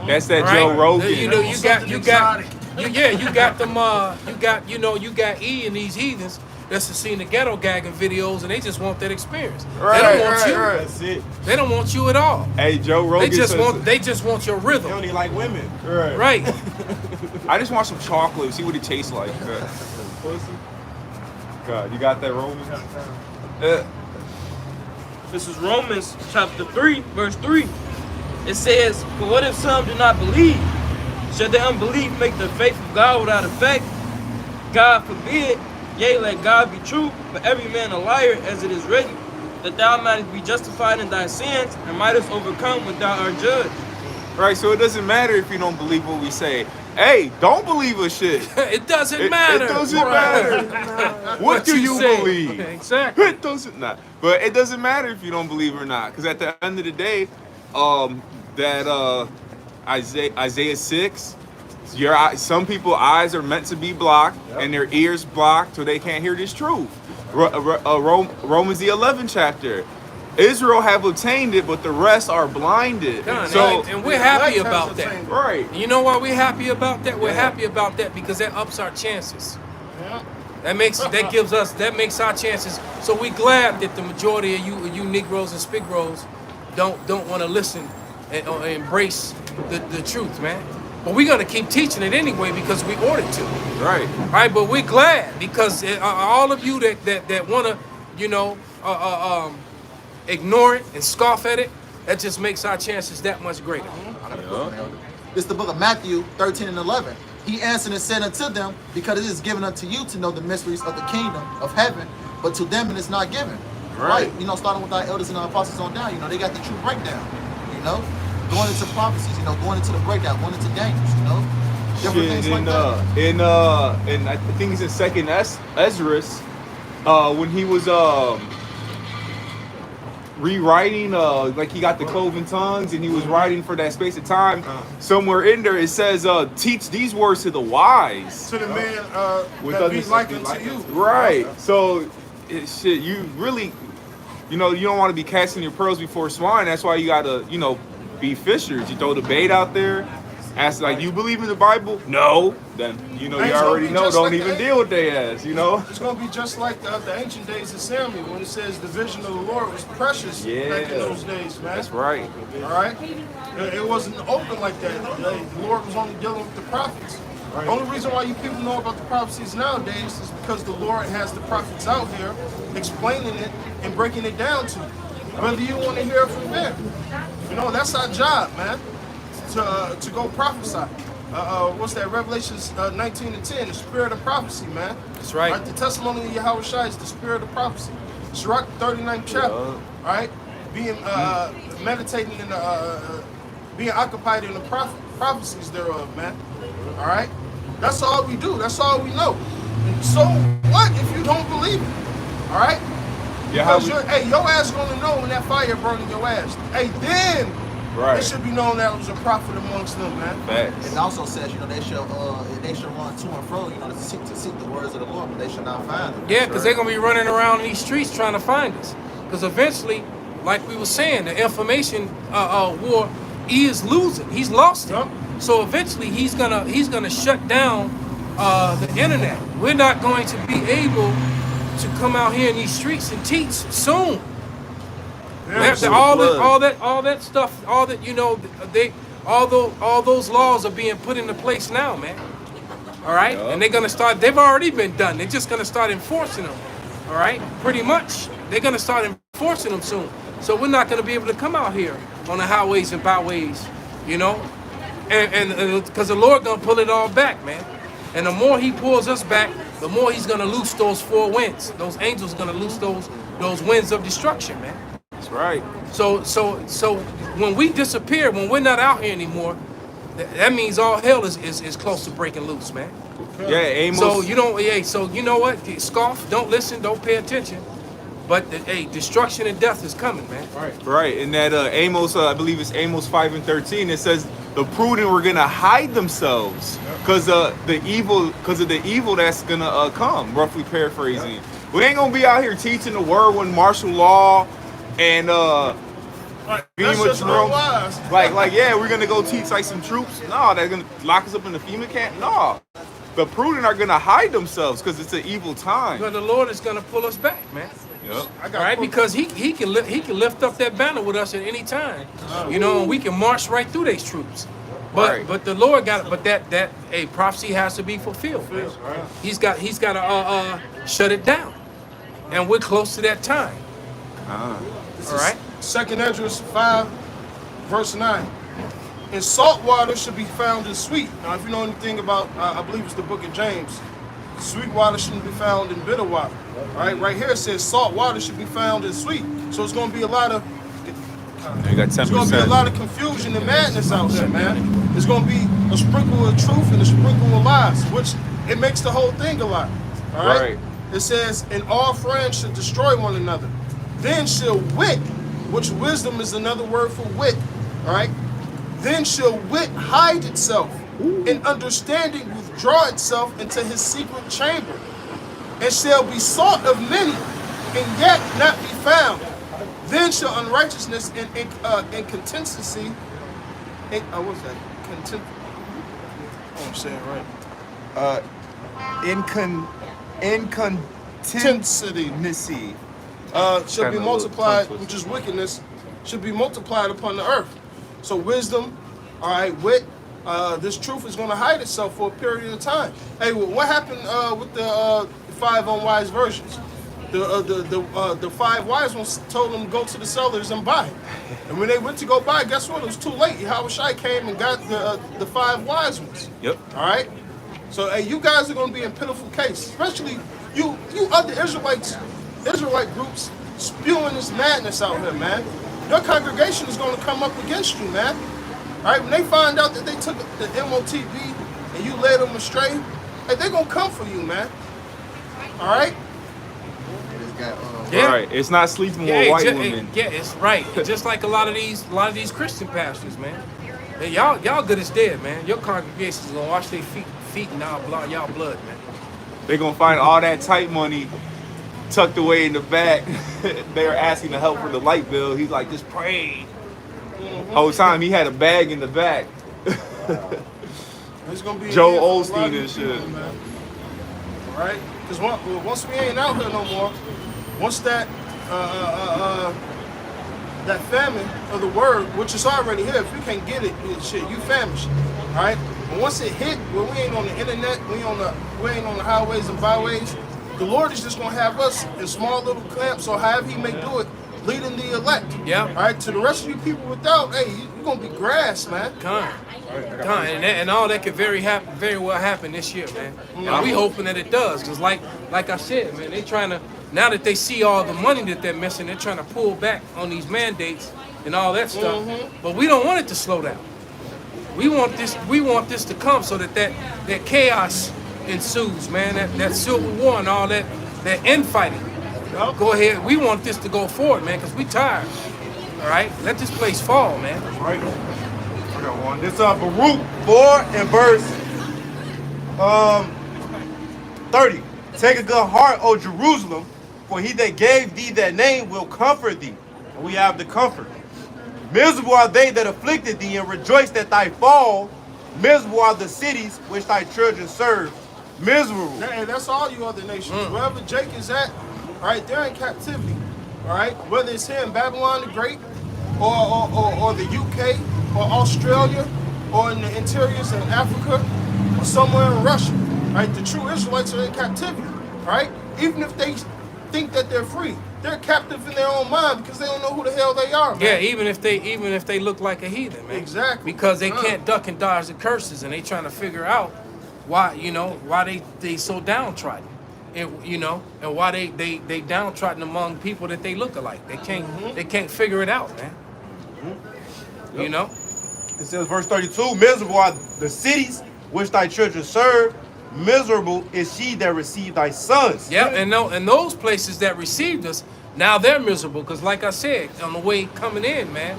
That's that Right? Joe Rogan. You got them. You got E and these heathens that's seen the ghetto gagging videos, and they just want that experience. Right, they don't want right, you. right. That's it. They don't want you at all. Hey, Joe Rogan They just says, want your They rhythm. don't even like women. Right. I just want some chocolate, see what it tastes like. God, you got that Roman? This is Romans chapter 3, verse 3. It says, "For what if some do not believe? Shall their unbelief make the faith of God without effect? God forbid. Yea, let God be true, but every man a liar, as it is written, that thou mightest be justified in thy sins, and mightest overcome when thou art judged." Right, so it doesn't matter if you don't believe what we say. Hey, don't believe a shit. It doesn't matter. It doesn't matter. What do you say. believe? Exactly. It doesn't not. But it doesn't matter if you don't believe or not, because at the end of the day, Isaiah 6. Some people's eyes are meant to be blocked and their ears blocked so they can't hear this truth. Romans the 11th chapter. Israel have obtained it, but the rest are blinded. So, and we're happy about that. Right. And you know why we're happy about that? We're happy about that because that ups our chances. Yeah. That makes our chances. So we're glad that the majority of you Negroes and Spigros don't want to listen and embrace the truth, man. But we're gonna keep teaching it anyway because we ordered to. Right. Right. But we're glad because all of you that wanna, ignore it and scoff at it, that just makes our chances that much greater. This is the book of Matthew 13 and 11. He answered and said unto them, because it is given unto you to know the mysteries of the kingdom of heaven, but to them it is not given. Right. Starting with our elders and our apostles on down, they got the true breakdown. Going into prophecies, going into the breakdown, going into Daniels, different things like that. And I think it's in Second Ezra, when he was rewriting, like he got the cloven tongues and he was writing for that space of time. Somewhere in there it says, teach these words to the wise. To the man that be likened to you. Right. So, you really, you don't want to be casting your pearls before swine. That's why you got to, be fishers. You throw the bait out there. Ask you believe in the Bible? No. Then you already know. Don't even deal with their ass. It's gonna be just like the ancient days of Samuel when it says the vision of the Lord was precious back in those days, man. That's right. All right. It wasn't open like that. The Lord was only dealing with the prophets. Right. The only reason why you people know about the prophecies nowadays is because the Lord has the prophets out here explaining it and breaking it down to you. Whether you want to hear it from them, that's our job, man. To go prophesy. What's that? Revelations 19 and 10, the spirit of prophecy, man. That's right. The testimony of Yahweh Shai is the spirit of prophecy. Sirach 39th chapter, right? Being meditating in being occupied in the prophecies thereof, man. All right? That's all we do. That's all we know. And so what if you don't believe it? All right? Because your ass gonna know when that fire burning your ass. Then it should be known that it was a prophet amongst them, man. Facts. It also says, they should run to and fro, to seek the words of the Lord, but they should not find them. Yeah, because they're gonna be running around in these streets trying to find us. Because eventually, like we were saying, the information war is losing. He's lost it. Yep. So eventually, he's gonna shut down the internet. We're not going to be able to come out here in these streets and teach soon. Yeah, all that stuff, all those laws are being put into place now, man. All right, and they're gonna start. They've already been done. They're just gonna start enforcing them. All right, pretty much. They're gonna start enforcing them soon. So we're not gonna be able to come out here on the highways and byways, and because the Lord gonna pull it all back, man. And the more He pulls us back, the more He's gonna loose those four winds. Those angels are gonna loose those winds of destruction, man. That's right. So when we disappear, when we're not out here anymore, that means all hell is close to breaking loose, man. Yeah, Amos. So you know what? Scoff, don't listen, don't pay attention. But destruction and death is coming, man. Right. And that Amos, I believe it's Amos 5 and 13. It says the prudent were gonna hide themselves because of the evil that's gonna come. Roughly paraphrasing. We ain't gonna be out here teaching the word when martial law and that's just real wise. we're gonna go teach some troops. No, they're gonna lock us up in the FEMA camp. No, the prudent are gonna hide themselves because it's an evil time. But the Lord is gonna pull us back, man. Yep. All right, because he can lift up that banner with us at any time, and we can march right through these troops. But the Lord got it. But that prophecy has to be fulfilled. Man. He's got to shut it down, and we're close to that time. All right. 2nd Ezra 5, verse 9. And salt water should be found in sweet. Now, if you know anything about, I believe it's the book of James, sweet water shouldn't be found in bitter water. Right here it says salt water should be found in sweet. So it's going to be a lot of confusion and madness out there, man. There's going to be a sprinkle of truth and a sprinkle of lies, which it makes the whole thing a lie. All right. It says, and all friends should destroy one another. Then shall wit, which wisdom is another word for wit. All right. Then shall wit hide itself, and understanding withdraw itself into his secret chamber, and shall be sought of many, and yet not be found. Then shall unrighteousness and incontinency, what's that? Content. Oh, I'm saying it right. Intensity. Shall be multiplied, which is wickedness, should be multiplied upon the earth. So wisdom, all right, wit, this truth is going to hide itself for a period of time. Hey, what happened with the 5 unwise virgins? The 5 wise ones told them to go to the sellers and buy. And when they went to go buy, guess what? It was too late. Yahushua came and got the 5 wise ones. Yep. All right? So, hey, you guys are going to be in a pitiful case, especially you other Israelite groups spewing this madness out here, man. Your congregation is going to come up against you, man. All right? When they find out that they took the MOTB and you led them astray, hey, they're going to come for you, man. All right? Yeah. Right. It's not sleeping with white women. Yeah, it's right. Just like a lot of these Christian pastors, man. Hey, y'all good as dead, man. Your congregation's gonna wash their feet and y'all blood, man. They're gonna find all that tight money tucked away in the back. They were asking to help for the light bill. He's like, just pray. Whole time he had a bag in the back. It's gonna be Joe Osteen and shit. People, man. All right? Because once we ain't out here no more, once that that famine of the word, which is already here, if you can't get it, shit, you famished. All right? But once it hit, well, we ain't on the internet, we ain't on the highways and byways. The Lord is just gonna have us in small little camps, or however He may do it, leading the elect. Yeah. All right. To the rest of you people without, hey, you're gonna be grass, man. And all that could very well happen this year, man. And we hoping that it does, because like I said, man, they trying to, now that they see all the money that they're missing, they're trying to pull back on these mandates and all that stuff. But we don't want it to slow down. We want this to come so that chaos ensues, man. That civil war and all that infighting. Go ahead. We want this to go forward, man, because we tired. All right, let this place fall, man. Right. I got one. This Baruch 4 and verse 30. Take a good heart, O Jerusalem, for he that gave thee that name will comfort thee. And we have the comfort. Miserable are they that afflicted thee, and rejoice at thy fall. Miserable are the cities which thy children serve. Miserable. And that's all you other nations. Wherever Jake is at, all right, they're in captivity. All right, whether it's here in Babylon the Great, or the UK, or Australia, or in the interiors of Africa, or somewhere in Russia. Right, the true Israelites are in captivity. Right, even if they think that they're free, they're captive in their own mind because they don't know who the hell they are, man. Yeah, even if they look like a heathen, man. Exactly. Because they can't duck and dodge the curses, and they trying to figure out why they so downtrodden, and why they downtrodden among people that they look alike. They can't figure it out, man. You know. It says, verse 32, miserable are the cities which thy children serve. Miserable is she that received thy sons. Yeah, and those places that received us, now they're miserable. Because like I said, on the way coming in, man,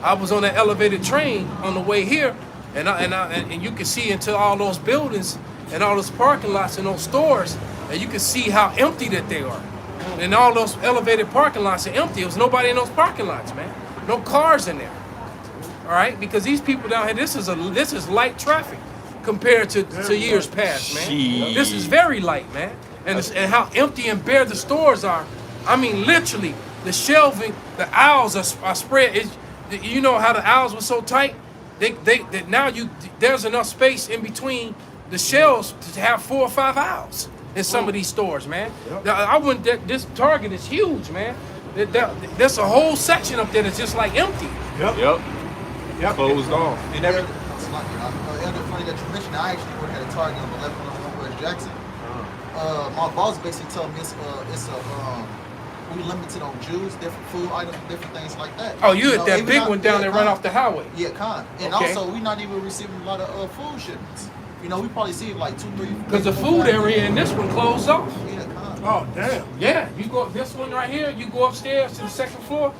I was on that elevated train on the way here, and you can see into all those buildings and all those parking lots and those stores, and you can see how empty that they are. And all those elevated parking lots are empty. There was nobody in those parking lots, man. No cars in there. All right, because these people down here, this is light traffic compared to years past, man. Jeez. This is very light, man. And how empty and bare the stores are. I mean, literally, the shelving, the aisles are spread. You know how the aisles were so tight? There's enough space in between the shelves to have 4 or 5 aisles in some of these stores, man. This Target is huge, man. There's a whole section up there that's just like empty. Yep. Closed off. And funny that you mentioned, I actually work at a Target on 1101 West Jackson. My boss basically told me we limited on Jews, different food items, different things like that. Oh, you at that big one down there right off the highway? Yeah, and also we're not even receiving a lot of food shipments. You know, we probably see like 2, 3. Because the food area in this one closed off. Yeah, Oh, damn. Yeah, you go this one right here. You go upstairs to the second floor.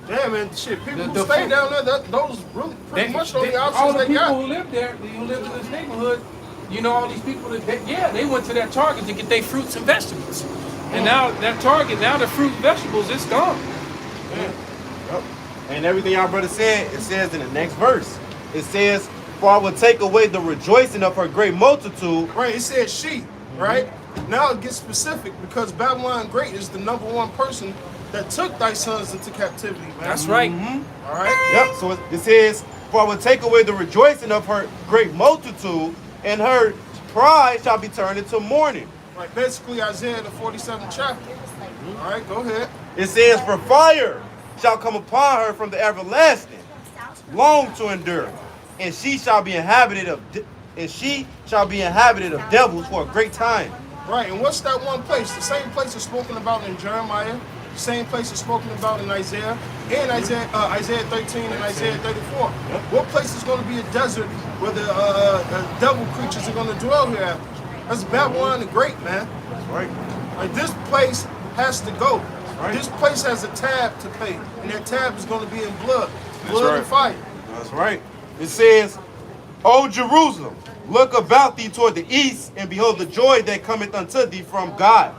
Yeah, man, shit. People The who stay food- down there, those really pretty much the only all options the they people got. who live there, who live in this neighborhood, you know, all these people they went to that Target to get their fruits and vegetables. And now that Target, now the fruit and vegetables, it's gone. Yep. And everything y'all brother said, it says in the next verse. It says, "For I will take away the rejoicing of her great multitude." Right, it said she, right? Now it gets specific because Babylon Great is the #1 person that took thy sons into captivity, man. That's right. All right? Yep. So it says, "For I will take away the rejoicing of her great multitude, and her pride shall be turned into mourning." Right, basically Isaiah the 47th chapter. All right, go ahead. It says, "For fire shall come upon her from the everlasting, long to endure, and she shall be inhabited of devils for a great time." Right, and what's that one place? The same place is spoken about in Jeremiah, the same place is spoken about in Isaiah, and Isaiah 13 and Isaiah 34. What place is going to be a desert where the devil creatures are going to dwell here? That's Babylon the Great, man. That's right. Like, this place has to go. Right. This place has a tab to pay, and that tab is going to be in blood, That's and right. fire. That's right. It says, "O Jerusalem, look about thee toward the east, and behold the joy that cometh unto thee from God.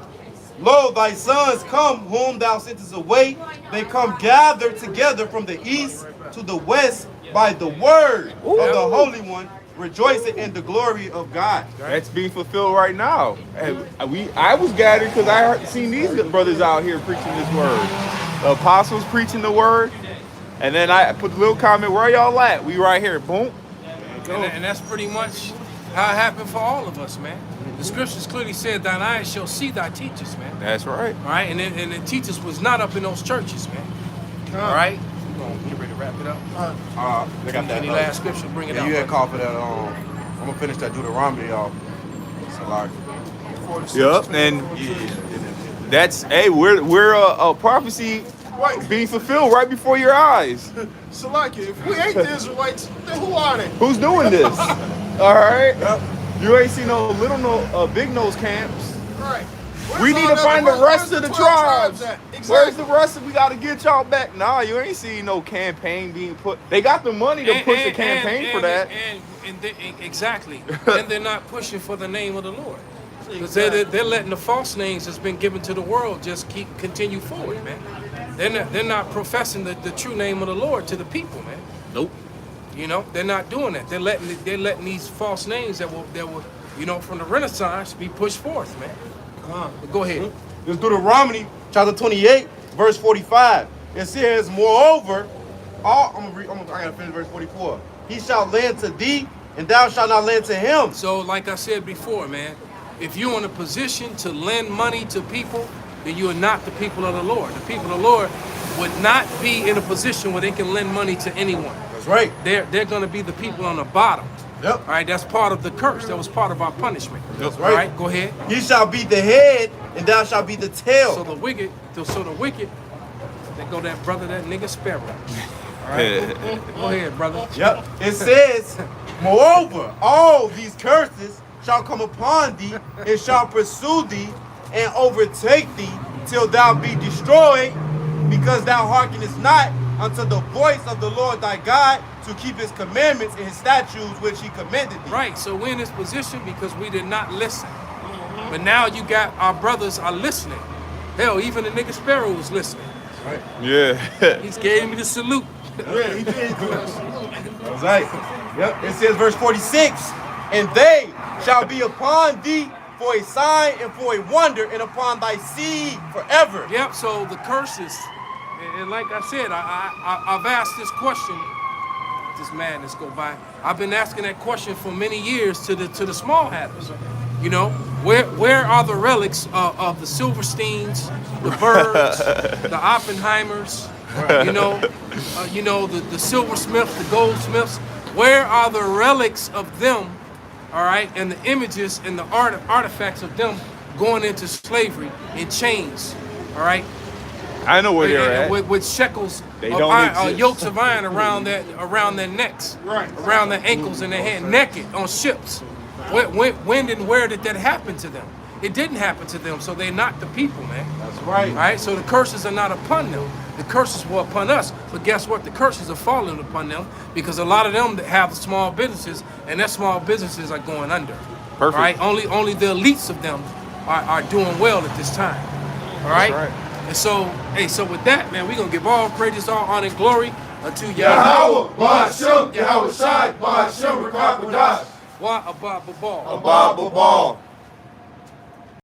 Lo, thy sons come, whom thou sentest away. They come gathered together from the east to the west by the word of the Holy One, rejoicing in the glory of God." That's being fulfilled right now. And I was gathered because I seen these brothers out here preaching this word. The apostles preaching the word. And then I put the little comment, where y'all at? We right here. Boom. And that's pretty much how it happened for all of us, man. The scriptures clearly said, "Thine eyes shall see thy teachers," man. That's right. All right, and the teachers was not up in those churches, man. All right, we're gonna get ready to wrap it up. They got that. Any last scripture, bring it Yeah, out. you had brother. called for that. I'm gonna finish that Deuteronomy, y'all. So like, 46. Yep. And that's, hey, we're a prophecy Right. being fulfilled right before your eyes. So, like, if we ain't the Israelites, then who are they? Who's doing this? All right. You ain't seen no big nose camps. Right. We need to find the rest of the tribes. at? Where's Exactly. the rest? We got to get y'all back. Nah, you ain't seen no campaign being put. They got the money to push a campaign for that. Exactly. And they're not pushing for the name of the Lord. Because they're letting the false names that's been given to the world just continue forward, man. They're not professing the true name of the Lord to the people, man. Nope. You know, they're not doing that. They're letting these false names that will you know, from the Renaissance be pushed forth, man. But go ahead. this Deuteronomy chapter 28, verse 45. It says, "Moreover, I gotta finish verse 44. He shall lend to thee, and thou shalt not lend to him." So, like I said before, man, if you're in a position to lend money to people, then you are not the people of the Lord. The people of the Lord would not be in a position where they can lend money to anyone. That's right. They're going to be the people on the bottom. Yep. All right, that's part of the curse. That was part of our punishment. That's All right. right, go ahead. He shall be the head, and thou shalt be the tail. So the wicked, they go that brother, that nigga Sparrow. All right, go ahead, brother. Yep. It says, "Moreover, all these curses shall come upon thee, and shall pursue thee, and overtake thee, till thou be destroyed, because thou hearkenest not unto the voice of the Lord thy God, to keep his commandments and his statutes which he commanded thee." Right, so we're in this position because we did not listen. But now you got our brothers are listening. Hell, even the nigga Sparrow was listening. Yeah. He gave me the salute. Yeah, he did. That's right. Yep. It says, verse 46, "And they shall be upon thee for a sign and for a wonder, and upon thy seed forever." Yep, so the curses, and like I said, I've asked this question, this madness go by. I've been asking that question for many years to the small hatters. You know, where are the relics of the Silversteins, the Birds, the Oppenheimers, you know, the silversmiths, the goldsmiths? Where are the relics of them? All right, and the images and the artifacts of them going into slavery in chains. All right, I know where they're at. with shekels They of don't iron, exist. yokes of iron around their necks, Right. around their ankles and their hand, naked on ships. When and where did that happen to them? it didn't happen to them, so they're not the people, man. That's right. All right, so the curses are not upon them. The curses were upon us. But guess what? The curses are falling upon them because a lot of them that have small businesses, and their small businesses are going under. Perfect. All right, only the elites of them are doing well at this time. All right. That's right. And so, hey, so with that, man, we're gonna give all praises, all honor, and glory unto Yahweh. Yahweh, Ba'ashem, Yahweh Shai, Ba'ashem, Rakakwadash. Wa Abba Babal. Abba Babal.